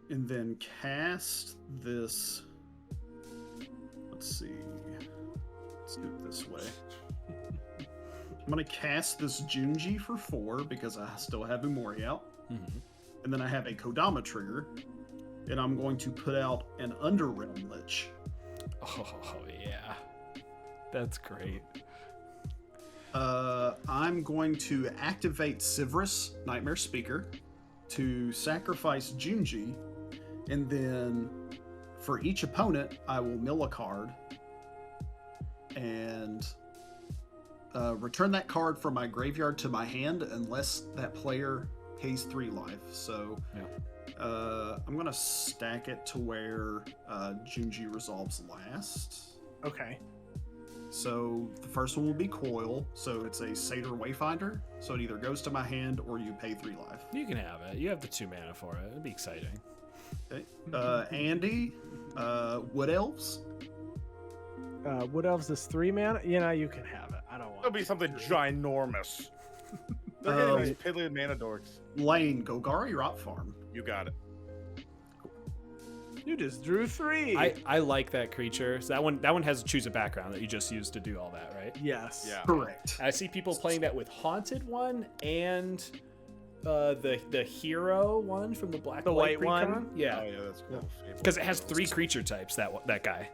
And then cast this. Let's see. Let's do it this way. I'm going to cast this Junji for 4 because I still have Umori out. Mm-hmm. And then I have a Kodama trigger. And I'm going to put out an Underrealm Lich. Oh, yeah. That's great. I'm going to activate Sivris, Nightmare Speaker, to sacrifice Junji, and then for each opponent, I will mill a card and return that card from my graveyard to my hand unless that player pays 3 life. So I'm going to stack it to where Junji resolves last. Okay. So the first one will be Coil. So it's a Satyr Wayfinder. So it either goes to my hand or you pay 3 life. You can have it. You have the 2 mana for it. It'd be exciting. Okay. Andy, Wood Elves. Wood Elves is 3 mana. You can have it. I don't want. It'll be something ginormous. They're getting these piddly mana dorks. Lane, Golgari Rot Farm. You got it. You just drew 3. I like that creature. So that one has to choose a background that you just used to do all that, right? Yes. Yeah. Correct. I see people playing that with Haunted one and the hero one from the Black The White white one? Precon. Yeah, Oh yeah, that's cool. because it has 3 creature types. That guy.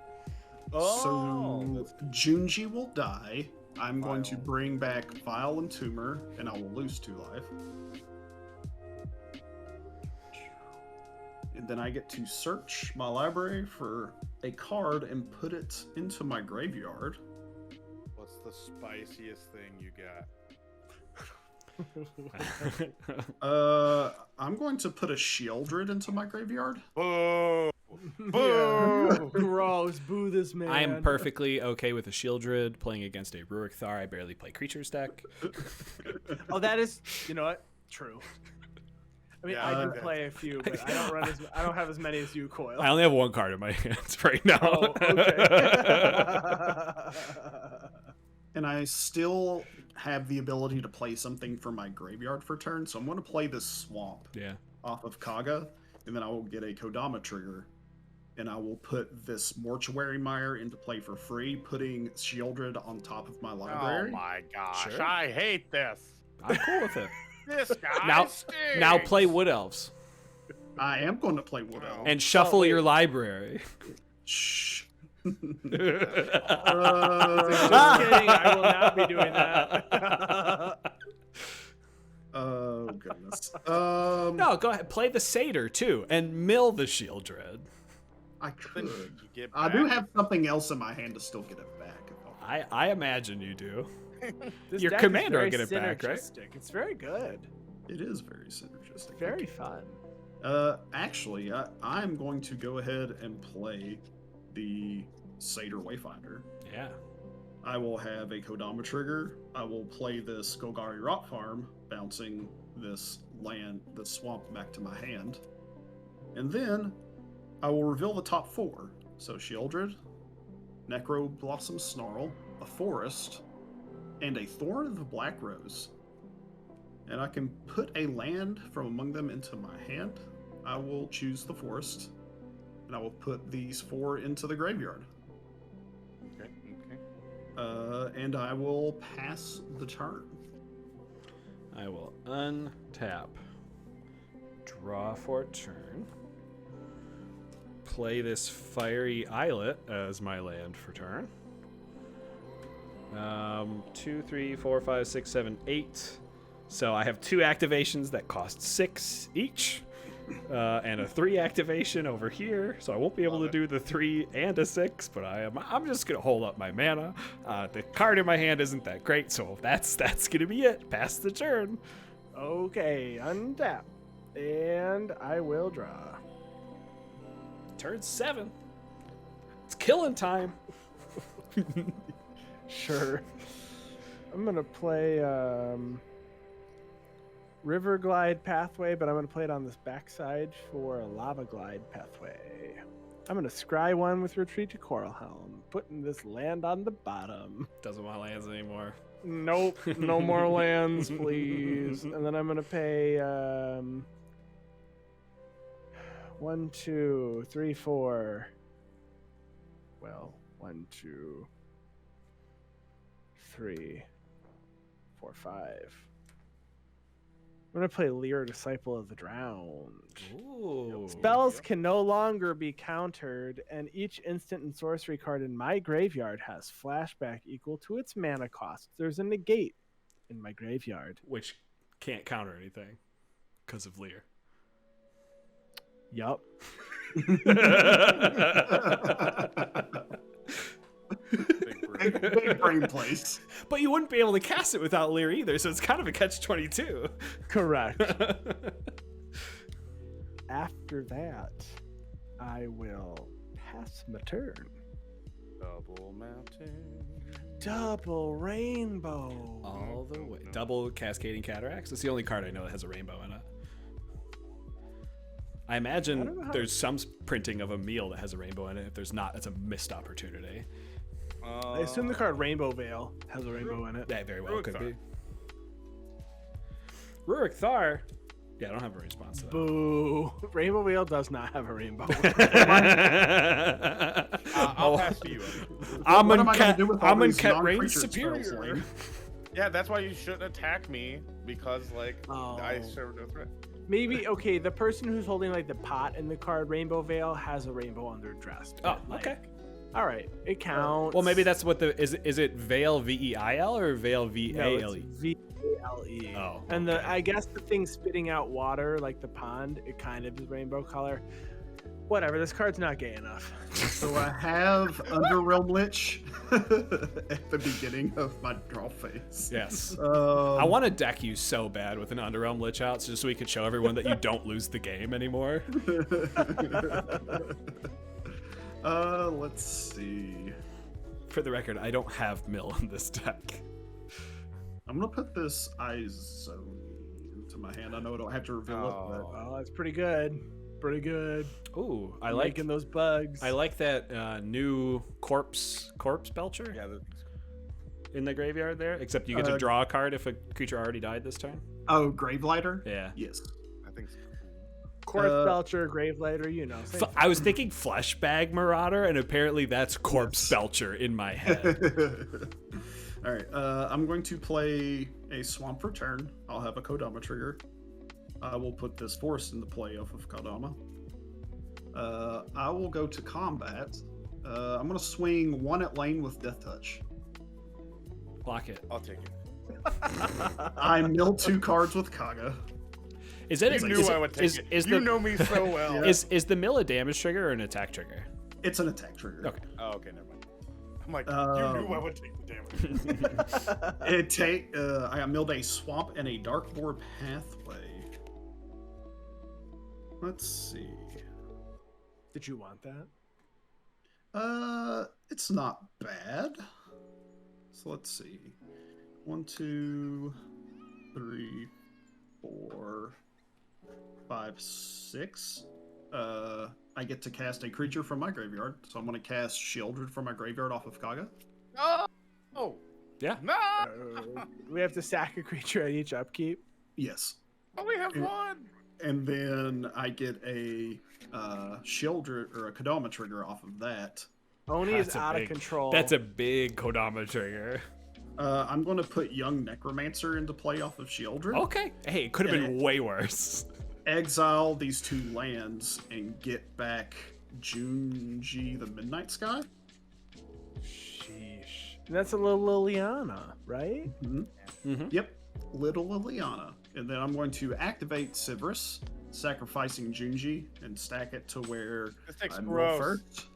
So Junji will die. I'm going to bring back Vile and Tumor, and I will lose 2 life. And then I get to search my library for a card and put it into my graveyard. What's the spiciest thing you got? I'm going to put a Sheoldred into my graveyard. Boo! Boo! Gross. Boo this man. I am perfectly okay with a Sheoldred playing against a Ruric Thar. I barely play creatures deck. Oh, that is. You know what? True. I mean, Yeah, I do okay. play a few, but I don't have as many as you, Coil. I only have 1 card in my hands right now. Oh, okay. And I still have the ability to play something from my graveyard for turn, so I'm going to play this Swamp Yeah. off of Kagha, and then I will get a Kodama trigger, and I will put this Mortuary Mire into play for free, putting Sheoldred on top of my library. Oh my gosh, Sure. I hate this. I'm cool with it. This guy Now stinks. play Wood Elves I am going to play Wood Elf. and shuffle your library. Shh. Just kidding. I will not be doing that. Oh goodness. No, go ahead. Play the Satyr too, and mill the Sheoldred. I Then could. you get I do back. have something else in my hand to still get it back. I imagine you do. This Your deck is commander will very get it back, right? synergistic. It's very good. It is very synergistic. Very fun. Actually, I'm going to go ahead and play the Satyr Wayfinder. Yeah. I will have a Kodama trigger. I will play this Golgari Rot Farm, bouncing this swamp back to my hand. And then I will reveal the top 4. So Sheoldred, Necro Blossom Snarl, a Forest, and a Thorn of the Black Rose. And I can put a land from among them into my hand. I will choose the Forest, and I will put these 4 into the graveyard. Okay. And I will pass the turn. I will untap, draw for turn, play this Fiery Islet as my land for turn. 2, 3, 4, 5, 6, 7, 8. So I have 2 activations that cost 6 each, and a 3 activation over here. So I won't be able to do the 3 and a 6, but I'm just gonna hold up my mana. The card in my hand isn't that great, so that's gonna be it. Pass the turn. Okay, untap. And I will draw. Turn 7. It's killing time. Sure. I'm going to play River Glide Pathway, but I'm going to play it on this backside for a Lava Glide Pathway. I'm going to scry 1 with Retreat to Coral Helm, putting this land on the bottom. Doesn't want lands anymore. Nope, no more lands, please. And then I'm going to pay 1, 2, 3, 4. Well, 1, 2, 3, 4, 5. gonna play Lear, Disciple of the Drowned. Ooh. Spells can no longer be countered, and each instant and sorcery card in my graveyard has flashback equal to its mana cost. There's a negate in my graveyard. Which can't counter anything because of Lear. Yup. Big brain place. But you wouldn't be able to cast it without Lear either, so it's kind of a catch-22. Correct. After that, I will pass my turn. Double mountain. Double rainbow. All the way. Double Cascading Cataracts. It's the only card I know that has a rainbow in it. I imagine there's some printing of a meal that has a rainbow in it. If there's not, that's a missed opportunity. I assume the card Rainbow Veil has a rainbow in it. That very well Ruric could Thar. be. Ruric Thar. Yeah, I don't have a response to that. Boo. Rainbow Veil does not have a rainbow. I'll pass to you. What am I gonna do with all these Cat Rain non-creature Superior. spells, Lane? Yeah, that's why you shouldn't attack me because I Oh. serve no threat. Maybe, okay, the person who's holding like the pot in the card Rainbow Veil has a rainbow on their dress. Oh, but, like, okay. All right, it counts. Well, maybe that's what the is it Veil Veil or Veil No, Vale? it's VALE. Oh, And okay. I guess the thing spitting out water, like the pond, it kind of is rainbow color. Whatever, this card's not gay enough. So I have Underrealm Lich at the beginning of my draw phase. Yes. Um, I want to deck you so bad with an Underrealm Lich out, just so we could show everyone that you don't lose the game anymore. Let's see. For the record, I don't have Mill in this deck. I'm gonna put this Izoni into my hand. I know I don't have to reveal it, Oh, that's pretty good. Pretty good. Ooh, I like Making those bugs. I like that new corpse belcher Yeah, in the graveyard there. Except you get to draw a card if a creature already died this turn. Oh, Gravelighter? Yeah. Yes. I think so. Corpse Belcher, Gravelighter, you know. same I was thinking Fleshbag Marauder, and apparently that's Corpse Belcher in my head. All right. I'm going to play a Swamp for turn. I'll have a Kodama trigger. I will put this Forest into play off of Kodama. I will go to combat. I'm going to swing one at lane with Death Touch. Block it. I'll take it. I mill 2 cards with Kagha. Is it? You knew I would take it. You know me so well. Is the mill a damage trigger or an attack trigger? It's an attack trigger. Okay. Oh, okay, never mind. I'm like, you knew I would take the damage. I milled a Swamp and a Darkboard Pathway. Let's see. Did you want that? It's not bad. So let's see. 1, 2, 3, 4, 5, 6. I get to cast a creature from my graveyard, so I'm going to cast Shieldred from my graveyard off of Kagha. Oh, Yeah. no! We have to sack a creature at each upkeep. Yes. I only have one. And then I get a Shieldred or a Kodama trigger off of that. Oni That's is a out big- of control. That's a big Kodama trigger. I'm going to put Young Necromancer into play off of Shieldred. Okay. Hey, it could have been way worse. Exile these 2 lands and get back Junji the Midnight Sky. Sheesh. And that's a little Liliana, right? Yep, Little Liliana. And then I'm going to activate Sivrus, sacrificing Junji, and stack it to where This takes I mill gross. first.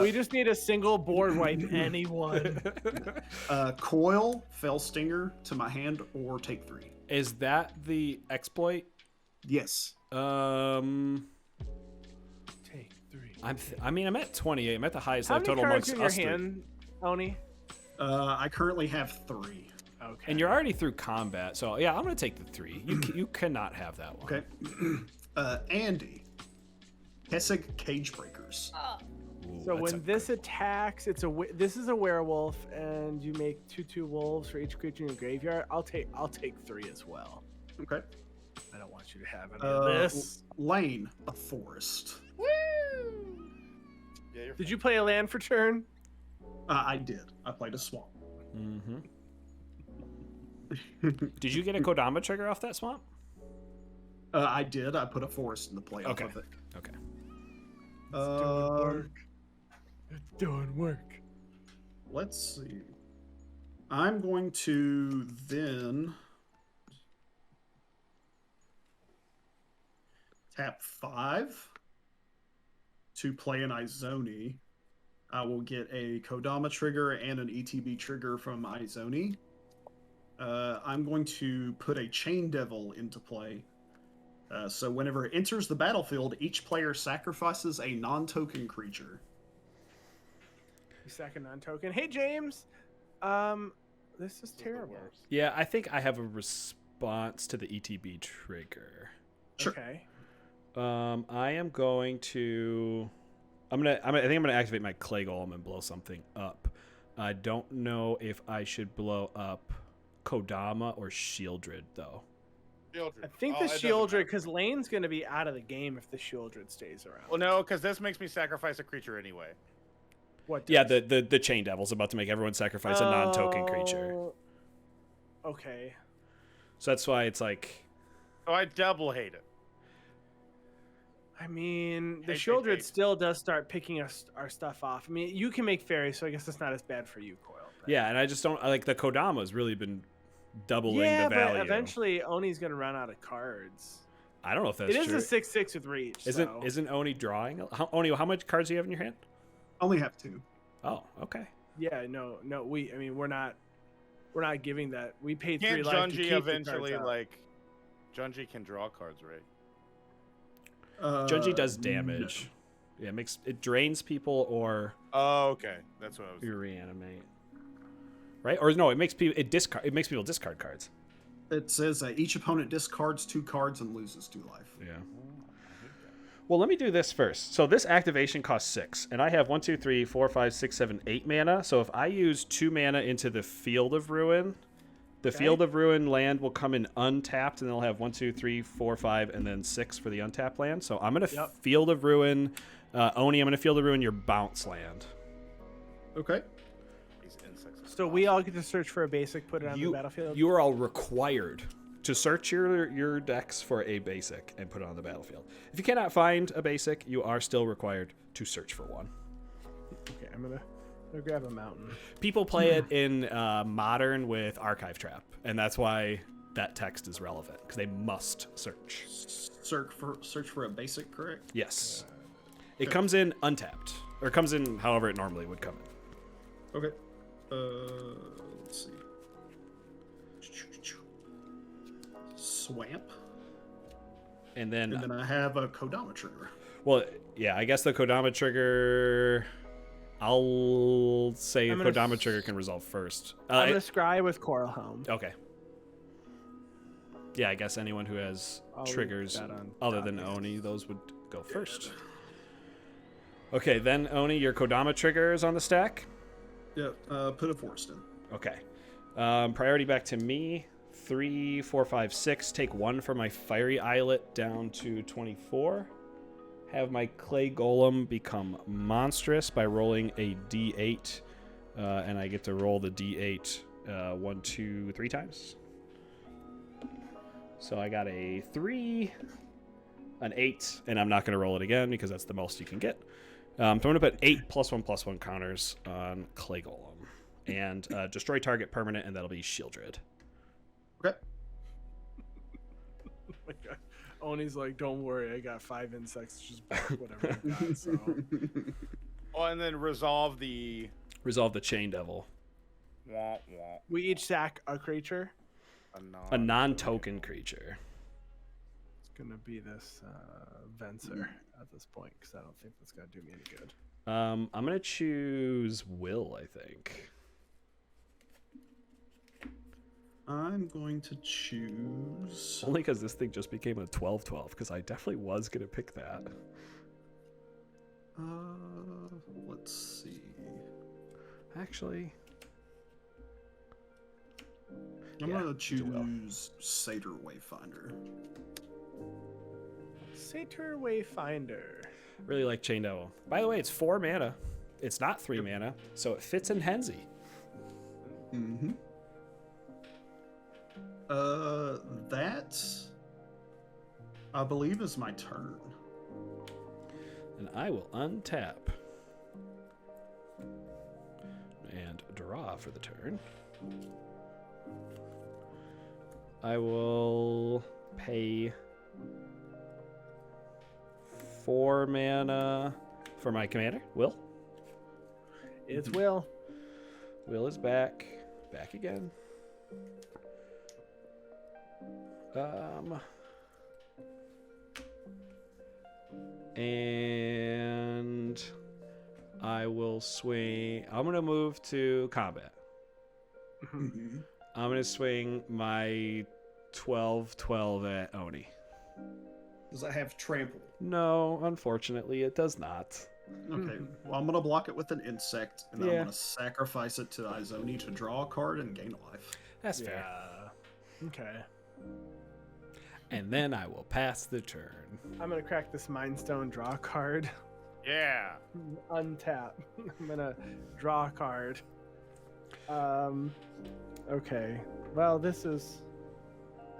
We just need a single board wipe anyone. Coil, Fell Stinger to my hand, or take 3. Is that the exploit? Yes. Take 3. I'm at 28. I'm at the highest How many total cards amongst in your us three. hand, Oni? I currently have 3. Okay. And you're already through combat, so yeah, I'm gonna take the 3. You cannot have that one. Okay. Andy. Hessig Cage Breakers. Ooh, So that's when this attacks, this is a werewolf, and you make 2/2 wolves for each creature in your graveyard. I'll take 3 as well. Okay. I don't want you to have any of this. Lane, a forest. Woo! Yeah, you're Did you play a land for turn? I did. I played a swamp. Mm-hmm. Did you get a Kodama trigger off that swamp? I did. I put a forest in the play Okay. off of it. Okay. It's doing work. Let's see. I'm going to then tap 5 to play an Izoni. I will get a Kodama trigger and an ETB trigger from Izoni. I'm going to put a Chain Devil into play. So whenever it enters the battlefield, each player sacrifices a non-token creature. You sack a non-token. Hey, James. This is terrible. Yeah, I think I have a response to the ETB trigger. Sure. Okay. I am going to. I think I'm gonna activate my Clay Golem and blow something up. I don't know if I should blow up Kodama or Shieldred though. I think the Shieldred, because Lane's going to be out of the game if the Shieldred stays around. Well, no, because this makes me sacrifice a creature anyway. What? Yeah, does? the Chain Devil's about to make everyone sacrifice a non-token creature. Okay. So that's why it's like. So I double hate it. I mean, the Hate, Shieldred hate. still does start picking our stuff off. I mean, you can make fairies, so I guess it's not as bad for you, Coil. But... Yeah, and I just don't like the Kodama's really been doubling yeah, the value. but eventually Oni's going to run out of cards. I don't know if that's It true. is a 6/6 with reach. Isn't Oni drawing? Oni, how much cards do you have in your hand? Only have 2. Oh, okay. Yeah, no. We're not giving that. We paid 3 Can't life to Junji keep the eventually cards out. like? Junji can draw cards, right? Junji does damage. Yeah, it drains people or Oh, okay. That's what I was. you reanimate. Right? Or no, it makes people discard cards. It says each opponent discards 2 cards and loses 2 life. Yeah. Well, let me do this first. So this activation costs 6, and I have 1, 2, 3, 4, 5, 6, 7, 8 mana. So if I use 2 mana into the Field of Ruin, the Field of Ruin land will come in untapped, and they'll have 1, 2, 3, 4, 5, and then 6 for the untapped land. So I'm gonna Field of Ruin, Oni. I'm gonna Field of Ruin your bounce land. Okay. These insects. So we all get to search for a basic, put it on the battlefield. You are all required to search your decks for a basic and put it on the battlefield. If you cannot find a basic, you are still required to search for one. Okay, I'm gonna grab a mountain. People play it in Modern with Archive Trap, and that's why that text is relevant, because they must search. Search for a basic, correct? Yes. It comes in untapped, or comes in however it normally would come in. Okay. Let's see. Swamp. And then I have a Kodama trigger. well, yeah, I guess the Kodama trigger... I'll say I'm gonna Kodama trigger can resolve first. I'm gonna scry with Coral Helm. Okay. Yeah, I guess anyone who has I'll leave triggers that on other top, than yes. Oni, those would go first. Okay, then Oni, your Kodama trigger is on the stack. Yep. Put a forest in. Okay. Priority back to me. 3, 4, 5, 6. Take 1 for my Fiery Islet down to 24. Have my Clay Golem become monstrous by rolling a D8. And I get to roll the D8 1, 2, 3 times. So I got a 3, an 8, and I'm not going to roll it again because that's the most you can get. So I'm going to put 8 +1/+1 counters on Clay Golem. And destroy target permanent, and that'll be Shieldred. Okay. Oh my God. Oni's like, don't worry, I got 5 insects, just block whatever I got. So Oh, and then resolve the. Resolve the Chain Devil. Wah, wah, we each sack a creature. A non-token creature. It's gonna be this Venser at this point because I don't think that's gonna do me any good. I'm going to choose Wyll, I think. I'm going to choose. Only because this thing just became a 12/12, because I definitely was going to pick that. Let's see. Actually, I'm Yeah, gonna do well. choose Satyr Wayfinder. Satyr Wayfinder. really like Chain Devil. By the way, it's 4 mana. It's not 3 mana, so it fits in Henzi. Mm-hmm. That I believe is my turn. And I will untap and draw for the turn. I will pay 4 mana for my commander, Wyll. It's Wyll. Wyll is back. Back again. And I will swing. I'm going to move to combat. Mm-hmm. I'm going to swing my 12/12 at Oni. Does that have trample? No, unfortunately, it does not. Okay, well, I'm going to block it with an insect, and then Yeah. I'm going to sacrifice it to Izoni to draw a card and gain life. That's fair. Okay. And then I will pass the turn. I'm gonna crack this Mind Stone, draw a card, Yeah. untap. I'm gonna draw a card. Okay. Well,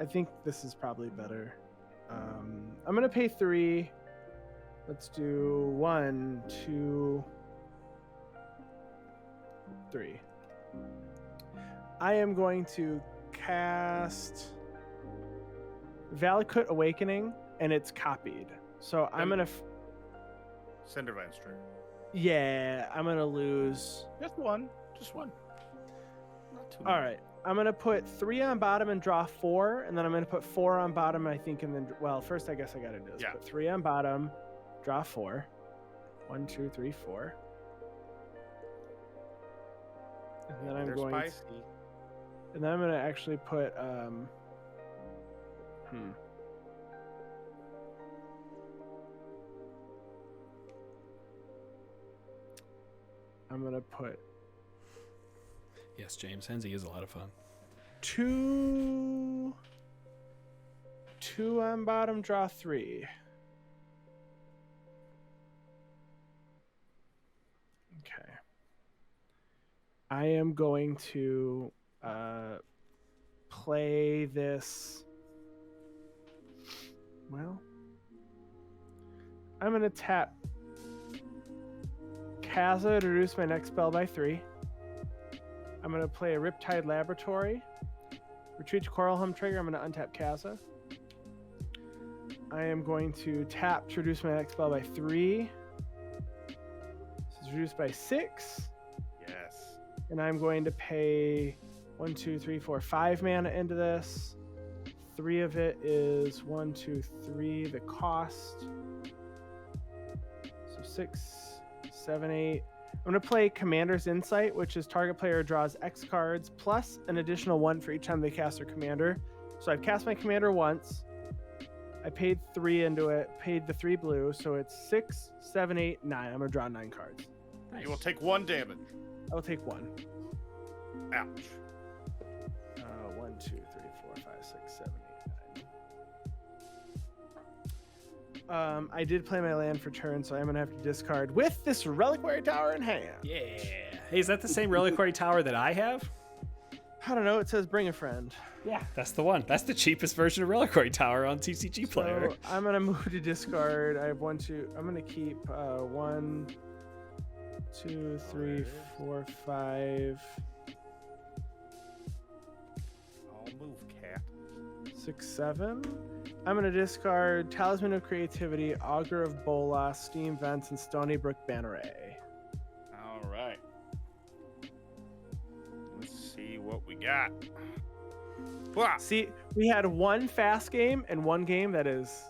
I think this is probably better. I'm gonna pay 3. Let's do 1, 2, 3. I am going to cast Valakut Awakening, and it's copied. So I'm gonna. Cindervine String. Yeah, I'm gonna lose. Just one. Just one. Not too All right, I'm gonna put 3 on bottom and draw 4, and then I'm gonna put 4 on bottom, I think, and then first I guess I gotta do this. Yeah. Put 3 on bottom, draw 4. 1, 2, 3, 4. And then I'm They're going. spicy. And then I'm gonna actually put I'm gonna put Yes, James Hensley is a lot of fun. 2 on bottom, draw 3. Okay. I am going to play this. Well, I'm going to tap Kaza to reduce my next spell by 3. I'm going to play a Riptide Laboratory. Retreat to Coral Hum trigger. I'm going to untap Kaza. I am going to tap to reduce my next spell by 3. This is reduced by 6. Yes. And I'm going to pay 1, 2, 3, 4, 5 mana into this. 3 of it is 1, 2, 3, the cost. So 6, 7, 8. I'm going to play Commander's Insight, which is target player draws X cards plus an additional 1 for each time they cast their commander. So I've cast my commander once. I paid 3 into it, paid the 3 blue, so it's 6, 7, 8, 9. I'm going to draw 9 cards. You will take 1 damage. I will take 1. Ouch. 1, 2, 3, 4, 5, 6, 7, 8, 9. I did play my land for turn, so I'm going to have to discard with this Reliquary Tower in hand. Yeah. Hey, is that the same Reliquary Tower that I have? I don't know. It says bring a friend. Yeah, that's the one. That's the cheapest version of Reliquary Tower on TCG Player. So I'm going to move to discard. I have 1, 2. I'm going to keep 1, 2, 3, 4, 5. I'll move, cat. 6, 7. I'm going to discard Talisman of Creativity, Augur of Bola, Steam Vents, and Stony Brook Banneret. All right. Let's see what we got. Wah! See, we had one fast game and one game that is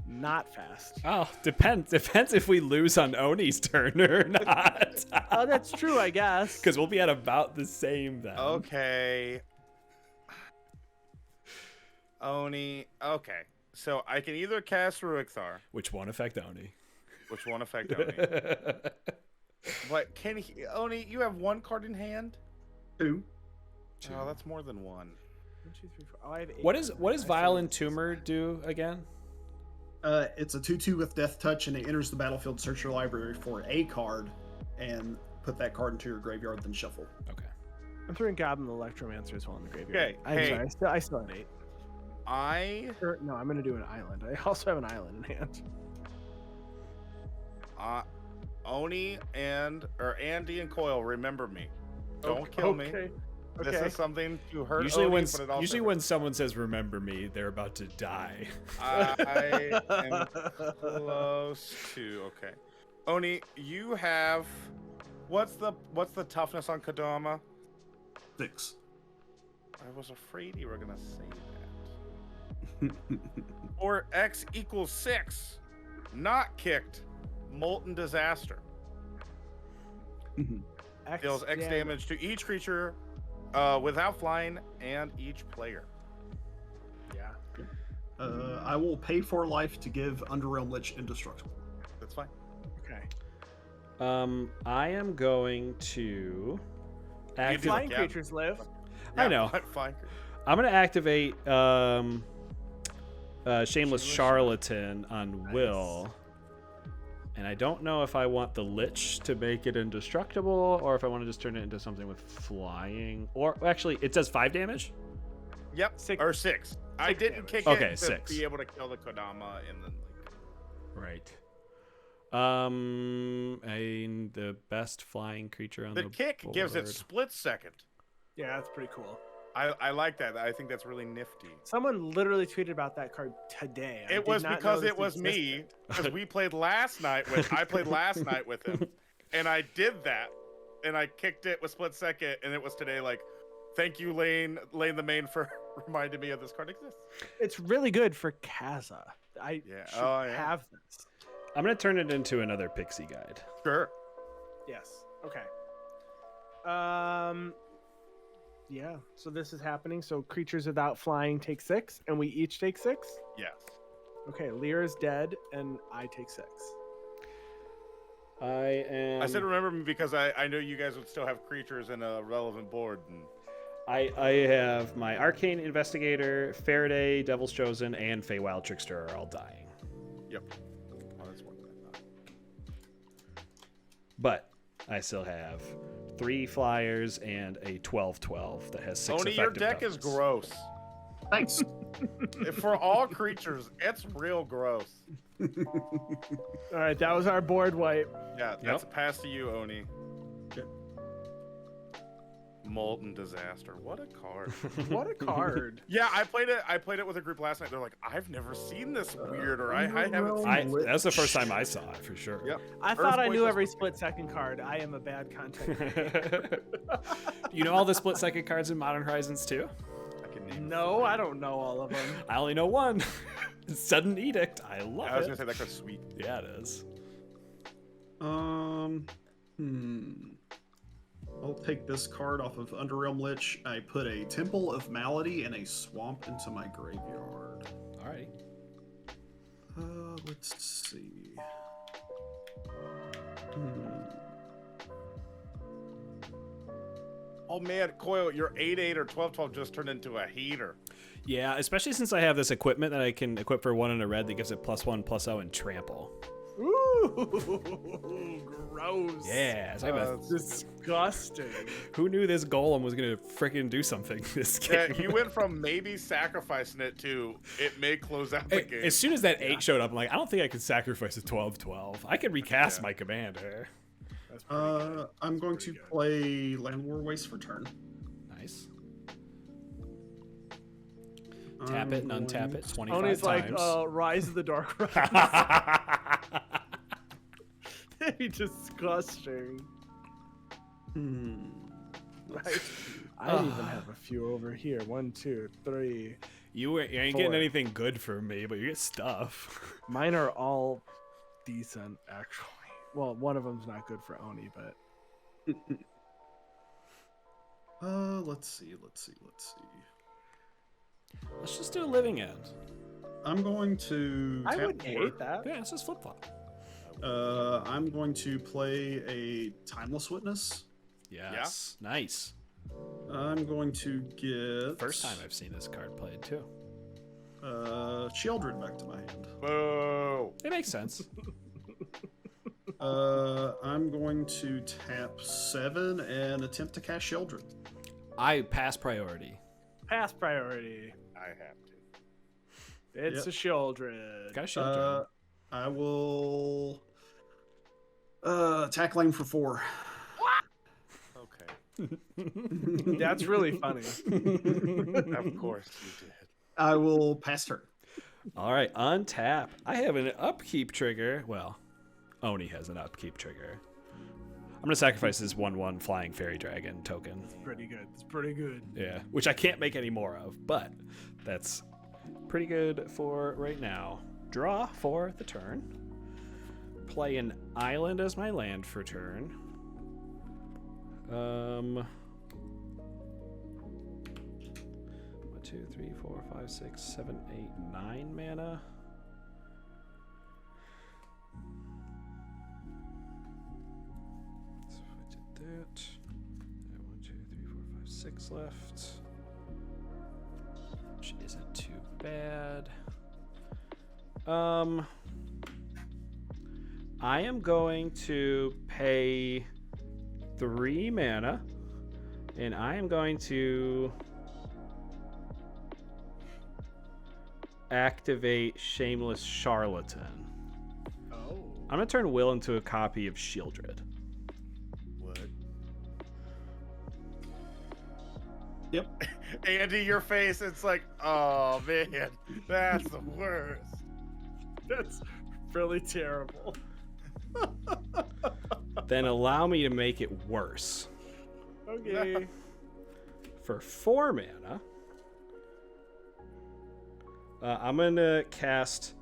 not fast. Oh, depends if we lose on Oni's turn or not. Oh, that's true, I guess. Because we'll be at about the same then. Okay. Oni. Okay. So I can either cast Ruric Thar, Which won't affect Oni. which won't affect Oni. But can he, Oni, you have 1 card in hand? 2. Oh, that's more than 1. 1, 2, 3, 4. Oh, I have 8. What does Violent Tumor do again? It's a 2/2 with Death Touch, and it enters the battlefield. Search your library for a card, and put that card into your graveyard, then shuffle. Okay. I'm throwing Goblin Electromancer as well in the graveyard. Okay, I'm hey. sorry. I still have 8. No, I'm gonna do an island. I also have an island in hand. Oni and Andy and Coil, remember me. Don't kill me. Okay. This is something to hurt Usually, Oni, when but it also usually when someone says "remember me," they're about to die. I am close to okay. Oni, you have what's the toughness on Kodama? 6. I was afraid you were gonna say that. Or X equals 6. Not kicked. Molten Disaster. Deals X damage to each creature without flying and each player. Yeah. I will pay for life to give Underrealm Lich indestructible. That's fine. Okay. I am going to activate. Flying creatures live. I know. Fine. I'm going to activate Shameless Charlatan on Wyll. And I don't know if I want the Lich to make it indestructible or if I want to just turn it into something with flying. Or actually, it does 5 damage? Yep. 6. Or 6. I didn't damage. kick Okay, it to 6. be able to kill the Kodama and then Right. And the best flying creature on the kick board. gives it split second. Yeah, that's pretty cool. I like that. I think that's really nifty. Someone literally tweeted about that card today. It was because it was me. Because we played last night with I played last night with him, and I did that, and I kicked it with split second, and it was today. Like, thank you, LaneTheMain, for reminding me of this card exists. It's really good for Kaza. I should have this. I'm going to turn it into another pixie guide. Sure. Yes. Okay. Yeah. So this is happening. So creatures without flying take 6, and we each take 6. Yes. Okay. Lear is dead, and I take 6. I said remember me because I know you guys would still have creatures in a relevant board. And... I have my Arcane Investigator, Faraday, Devil's Chosen, and Feywild Trickster are all dying. Yep. Oh, that's one I thought. But I still have 3 flyers and a 12/12 that has 6 Oni, effective your deck toughness. is gross. Thanks. For all creatures, it's real gross. All right. That was our board wipe. Yeah, that's a pass to you, Oni. Molten Disaster. What a card. What a card. Yeah, I played it with a group last night. They're like, I've never seen this weird, or I haven't seen That was the first time I saw it, for sure. Yep. I thought I knew every split second card. I am a bad content. You know all the split second cards in Modern Horizons too? I can name No, I don't know all of them. I only know one. Sudden Edict. I love I was it. gonna say that card's sweet. Yeah, it is. I'll take this card off of Underrealm Lich. I put a Temple of Malady and a Swamp into my graveyard. Alrighty. Let's see. Oh man, Coil, your 8/8 or 12/12 just turned into a heater. Yeah, especially since I have this equipment that I can equip for 1 and a red that gives it +1/+0 and trample. Ooh, gross. Yeah, so I have Disgusting. who knew this golem was gonna freaking do something this game? Yeah, you went from maybe sacrificing it to it may close out the game. As soon as that 8 showed up, I'm like, I don't think I could sacrifice a 12/12. I could recast my commander. I'm going to play Land War Waste for turn. Nice. Tap it and untap it 25 Oni's times. like, Rise of the Dark Rise. That'd be disgusting. Right. I even have a few over here. 1, 2, 3. You ain't 4. getting anything good for me, but you get stuff. Mine are all decent, actually. Well, one of them's not good for Oni, but Let's see. Let's just do a living end. I'm going to I tap wouldn't 4. hate that. Yeah, it's just flip flop. I'm going to play a Timeless Witness. Yes. Nice. I'm going to get First time I've seen this card played too. Sheoldred back to my hand. Boo. It makes sense. I'm going to tap 7 and attempt to cast Sheoldred. I pass priority. Pass priority. I have to. It's a Shieldred. Got a Shieldred. I will attack lane for 4. Okay. That's really funny. Of course you did. I will pass turn. All right, untap. I have an upkeep trigger. Well, Oni has an upkeep trigger. I'm going to sacrifice this 1/1 flying fairy dragon token. It's pretty good. It's pretty good. Yeah, which I can't make any more of, but that's pretty good for right now. Draw for the turn. Play an island as my land for turn. 1, 2, 3, 4, 5, 6, 7, 8, 9 mana. So if I did that, 1, 2, 3, 4, 5, 6 left, which isn't too bad. I am going to pay 3 mana, and I am going to activate Shameless Charlatan. Oh. I'm going to turn Wyll into a copy of Shieldred. What? Yep. Andy, your face, it's like, oh man, that's the worst. That's really terrible. Then allow me to make it worse. Okay. For 4 mana, I'm going to cast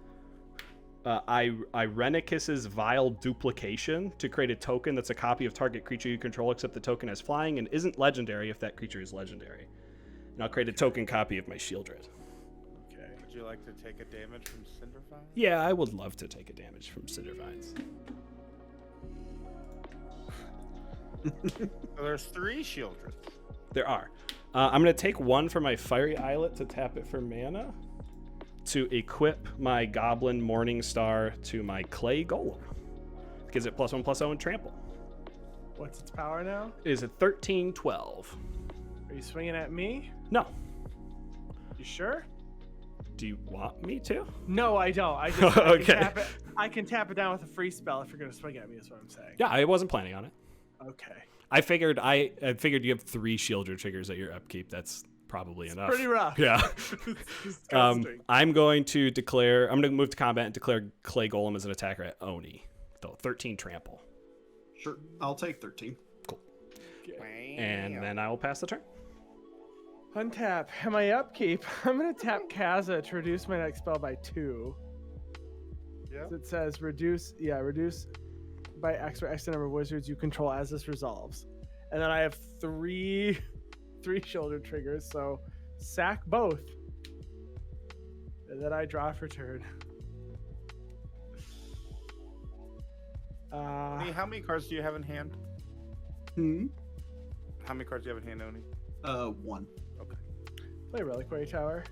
Irenicus's Vile Duplication to create a token that's a copy of target creature you control, except the token has flying and isn't legendary if that creature is legendary. And I'll create a token copy of my Shieldred. Okay. Would you like to take a damage from Cindervine? Yeah, I would love to take a damage from Cindervines. So there's 3 Shieldreds. There are. I'm going to take 1 for my Fiery Islet to tap it for mana, to equip my Goblin Morningstar to my Clay Golem. Gives it +1/+0 and trample. What's its power now? It is a 13/12. Are you swinging at me? No. You sure? Do you want me to? No, I don't. I just Okay. I can tap it down with a free spell if you're going to swing at me, is what I'm saying. Yeah, I wasn't planning on it. Okay. I figured you have 3 Shieldred triggers at your upkeep. That's probably enough. Pretty rough. Yeah. Disgusting. I'm going to move to combat and declare Clay Golem as an attacker at Oni. So 13 trample. Sure. I'll take 13. And then I will pass the turn. Untap. And my upkeep, I'm going to tap Kaza to reduce my next spell by 2. Yeah. So it says reduce by X or X number of wizards you control as this resolves. And then I have 3 shoulder triggers, so sack both. And then I draw for turn. Oni, how many cards do you have in hand? How many cards do you have in hand, Oni? 1. Okay. Play Reliquary Tower.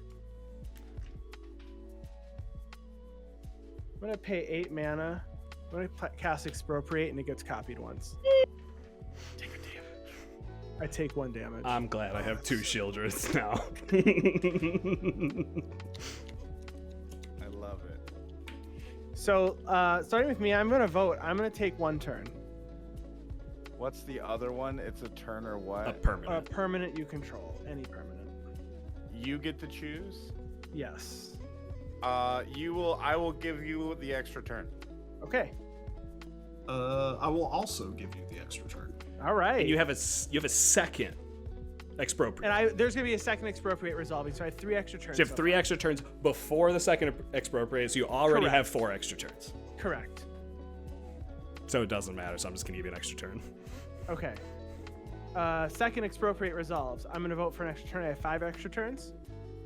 I'm gonna pay 8 mana. I'm gonna cast Expropriate and it gets copied once. Take a damage. I take 1 damage. I'm glad I have 2 Shieldreds now. I love it. So, starting with me, I'm gonna vote. I'm gonna take 1 turn. What's the other one? It's a turn or what? A permanent. A permanent you control. Any permanent. You get to choose. Yes. I will give you the extra turn. Okay. I will also give you the extra turn. All right. And you have a second Expropriate. And there's gonna be a second Expropriate resolving, so I have 3 extra turns. So you have 3 extra turns before the second Expropriate, so you already Correct. have 4 extra turns. Correct. So it doesn't matter, so I'm just going to give you an extra turn. Okay. Second Expropriate resolves. I'm gonna vote for an extra turn. I have 5 extra turns.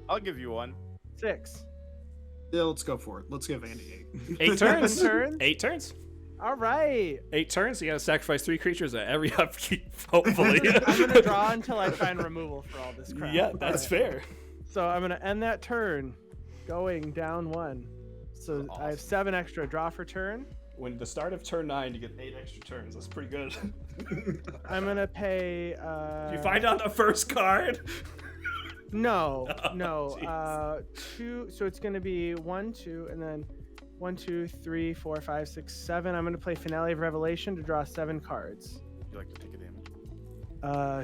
I'll give you one. 6. Yeah, let's go for it. Let's give Andy 8. 8 turns. 7 turns. 8 turns. All right. 8 turns, so you got to sacrifice 3 creatures at every upkeep, hopefully. I'm gonna draw until I find removal for all this crap. Yeah, that's fair. So I'm gonna end that turn, going down 1. So I have 7 extra. Draw for turn. When the start of turn 9, you get 8 extra turns. That's pretty good. I'm gonna pay. You find out the first card. No, Oh, no. jeez. 2. So it's gonna be 1, 2, and then 1, 2, 3, 4, 5, 6, 7. I'm gonna play Finale of Revelation to draw 7 cards. You like to take a damage?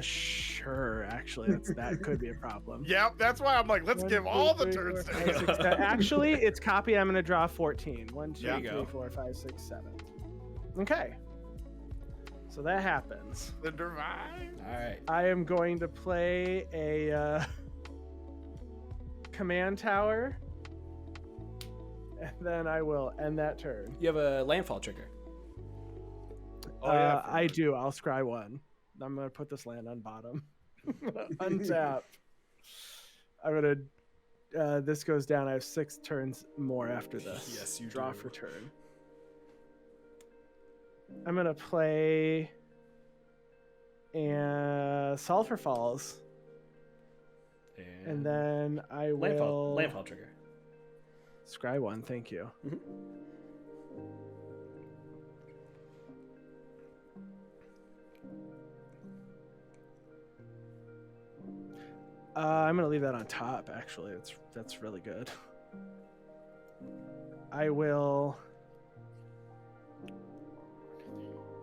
Sure. Actually, that could be a problem. Yeah, that's why I'm like, let's 1, give 2, all the 3, turns 4, to 5, him. 6, 7. Actually, it's copied. I'm gonna draw 14. 1, 2, There you 3, go. 4, 5, 6, 7. Okay. So that happens. The divine. All right. I am going to play a command tower, and then I will end that turn. You have a landfall trigger. Oh, yeah. I do. I'll scry 1. I'm gonna put this land on bottom. Untap. I'm gonna. This goes down. I have 6 turns more after this. Yes, you draw do. for turn. I'm gonna play and Sulphur Falls, and then I will landfall trigger. scry 1. Thank you. Mhm. I'm gonna leave that on top. Actually, that's really good. I will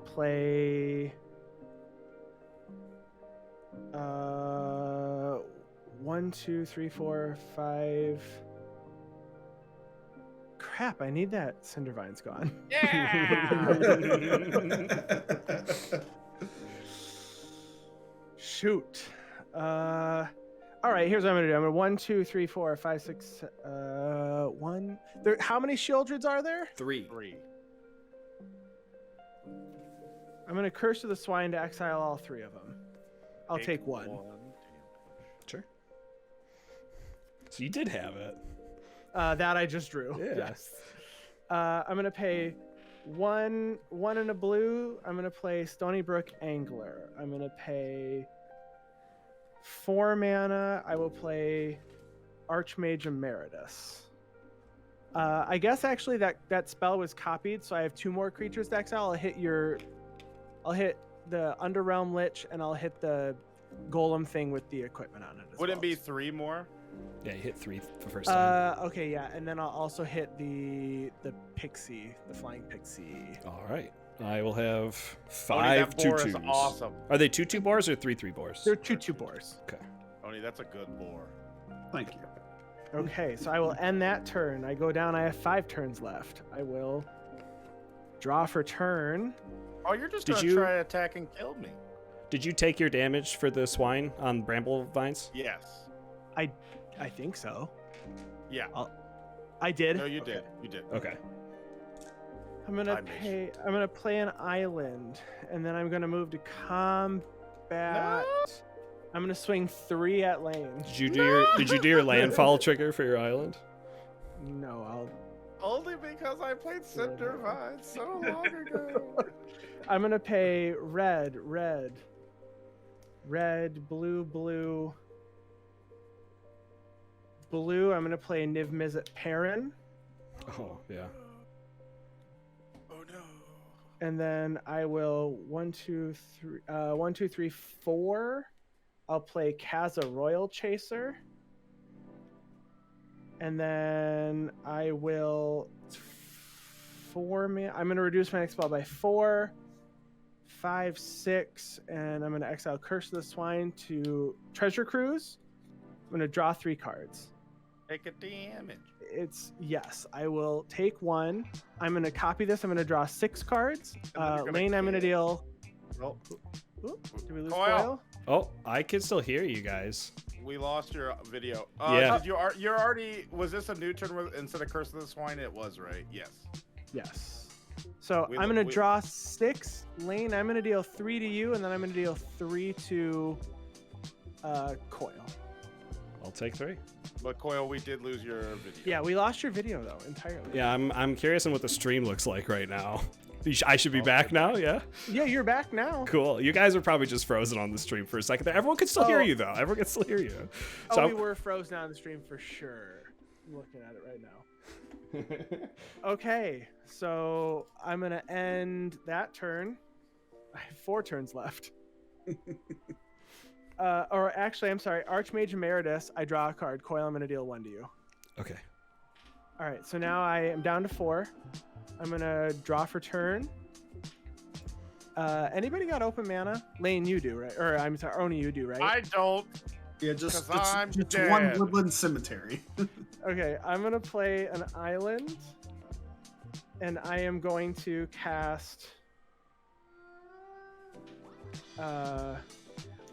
play 1, 2, 3, 4, 5. Crap! I need that Cindervine's gone. Shoot. All right, here's what I'm gonna do. I'm gonna 1, 2, 3, 4, 5, 6, 1. There. How many Shieldreds are there? 3. 3. I'm gonna Curse of the Swine to exile all 3 of them. I'll take 1. Sure. So you did have it. That I just drew. Yeah. Yes. I'm gonna pay 1 in a blue. I'm gonna play Stony Brook Angler. I'm gonna pay 4 mana. I will play Archmage Emeritus. I guess actually that spell was copied, so I have 2 more creatures to exile. I'll hit the Underrealm Lich, and I'll hit the Golem thing with the equipment on it. Wouldn't it be 3 more? Yeah, you hit 3 the first time. Okay, yeah, and then I'll also hit the Pixie, the Flying Pixie. All right. I will have Oni, 5 that boar is 2/2s. awesome. Are they 2/2 boars or 3/3 boars? They're 2/2 boars. Okay. Oni, that's a good boar. Thank you. Okay, so I will end that turn. I go down. I have 5 turns left. I will draw for turn. Oh, you're just Did gonna you- try to attack and kill me. Did you take your damage for the swine on bramble vines? Yes. I think so. Yeah. I did. No, you did. You did. Okay. I'm gonna I missed. I'm gonna play an island, and then I'm gonna move to combat. I'm gonna swing 3 at lane. Did you do your landfall trigger for your island? No, I'll. Only because I played Cinder Vine so long ago. I'm gonna pay red, blue, blue. I'm gonna play Niv Mizzet Perrin, Oh, yeah. Oh no. and then I will 1, 2, 3, 4. I'll play Kaza Royal Chaser, and then I will 4 man. I'm gonna reduce my next spell by 4, 5, 6, and I'm gonna exile Curse of the Swine to Treasure Cruise. I'm gonna draw 3 cards. Take a damage. Yes, I will take 1. I'm gonna copy this. I'm gonna draw 6 cards. And then you're gonna Lane, I'm gonna kill. deal. Oh, Oop, did we lose Coil. Coil? Oh, I can still hear you guys. we lost your video. Yeah. Did you're already? Was this a new turn instead of Curse of the Swine? It was, right? Yes. Yes. So We- I'm gonna we- draw 6. Lane, I'm gonna deal 3 to you, and then I'm gonna deal 3 to Coil. I'll take 3. But Coil, we did lose your video. Yeah, we lost your video though entirely. Yeah, I'm curious on what the stream looks like right now. I should be back now, yeah? Yeah, you're back now. Cool. You guys are probably just frozen on the stream for a second there. Everyone can still hear you, though. Everyone can still hear you. Oh, So we were frozen on the stream for sure. I'm looking at it right now. Okay, so I'm gonna end that turn. I have 4 turns left. Or actually, I'm sorry. Archmage Emeritus. I draw a card. Coil. I'm gonna deal 1 to you. Okay. All right. So now I am down to 4. I'm gonna draw for turn. Anybody got open mana? Lane, you do, right? Or I'm sorry, Oni, you do, right? I don't. Yeah, just 'Cause I'm one dead. woodland cemetery. Okay, I'm gonna play an island, and I am going to cast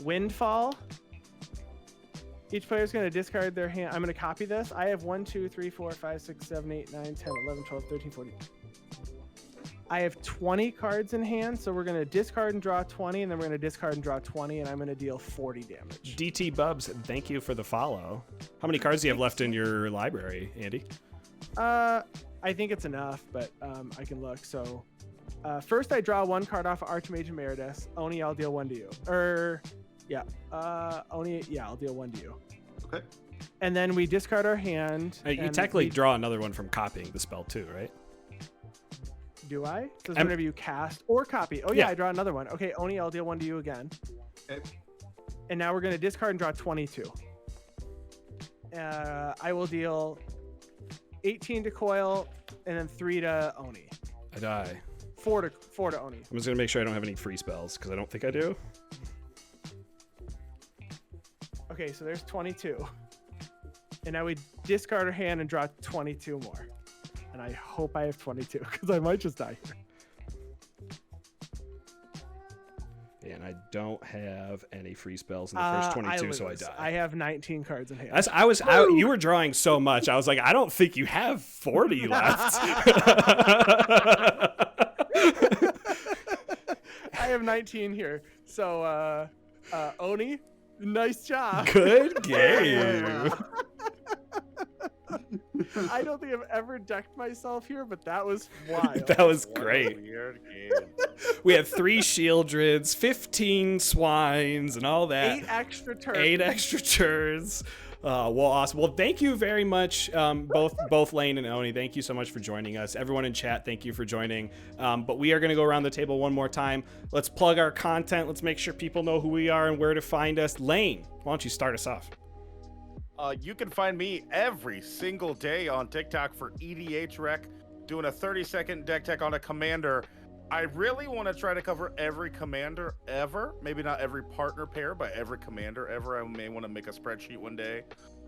Windfall. Each player is going to discard their hand. I'm going to copy this. I have 1, 2, 3, 4, 5, 6, 7, 8, 9, 10, 11, 12, 13, 14. I have 20 cards in hand, so we're going to discard and draw 20, and then we're going to discard and draw 20, and I'm going to deal 40 damage. DT Bubs, thank you for the follow. How many cards do you have left in your library, Andy? I think it's enough, but I can look. So first I draw 1 card off of Archmage Emeritus. Oni, I'll deal 1 to you. Oni, yeah, I'll deal 1 to you. Okay. And then we discard our hand. You and technically draw another one from copying the spell too, right? Do I? Says whenever you cast or copy. Oh yeah, I draw another one. Okay, Oni, I'll deal 1 to you again. Okay. And now we're going to discard and draw 22. I will deal 18 to Coil and then 3 to Oni. I die. 4 to Oni. I'm just gonna make sure I don't have any free spells because I don't think I do. Okay, so there's 22. And now we discard our hand and draw 22 more. And I hope I have 22 because I might just die here. And I don't have any free spells in the first 22, so I die. I have 19 cards in hand. You were drawing so much. I was like, I don't think you have 40 left. I have 19 here. So, Oni, nice job. Good game. I don't think I've ever decked myself here, but that was wild. That was What a great. weird game. We had 3 Shieldreds, 15 Swines, and all that. 8 extra turns. 8 extra turns. Well, awesome. Well, thank you very much, both Lane and Oni. Thank you so much for joining us. Everyone in chat, thank you for joining. But we are going to go around the table one more time. Let's plug our content. Let's make sure people know who we are and where to find us. Lane, why don't you start us off? You can find me every single day on TikTok for EDH Rec, doing a 30-second deck tech on a commander. I really want to try to cover every commander ever. Maybe not every partner pair, but every commander ever. I may want to make a spreadsheet one day.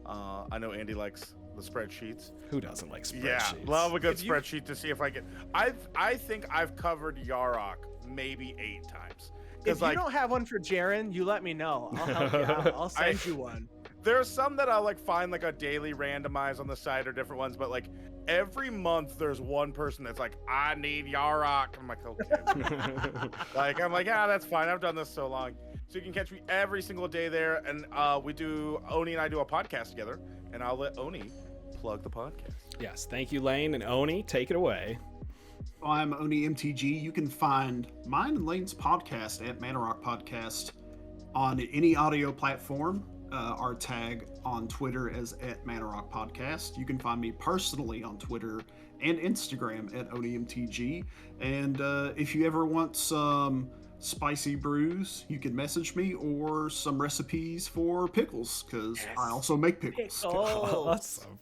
I know Andy likes the spreadsheets. Who doesn't like spreadsheets? Yeah, love a good spreadsheet to see if I can. I think I've covered Yarok maybe 8 times. If you don't have one for Jaren, you let me know. I'll help you out. I'll send you one. There's some that I'll like find like a daily randomize on the site or different ones, but like every month there's one person that's like, I need Yarok. I'm like, okay. I'm like, yeah, that's fine. I've done this so long. So you can catch me every single day there. And Oni and I do a podcast together, and I'll let Oni plug the podcast. Yes, thank you, Lane. And Oni, take it away. I'm OneyMTG. You can find mine and Lane's podcast at Mana Rock Podcast on any audio platform. Our tag on Twitter is at Mana Rock Podcast. You can find me personally on Twitter and Instagram at OneyMTG. And if you ever want some spicy brews, you can message me, or some recipes for pickles, because I also make pickles. Pickles. Awesome.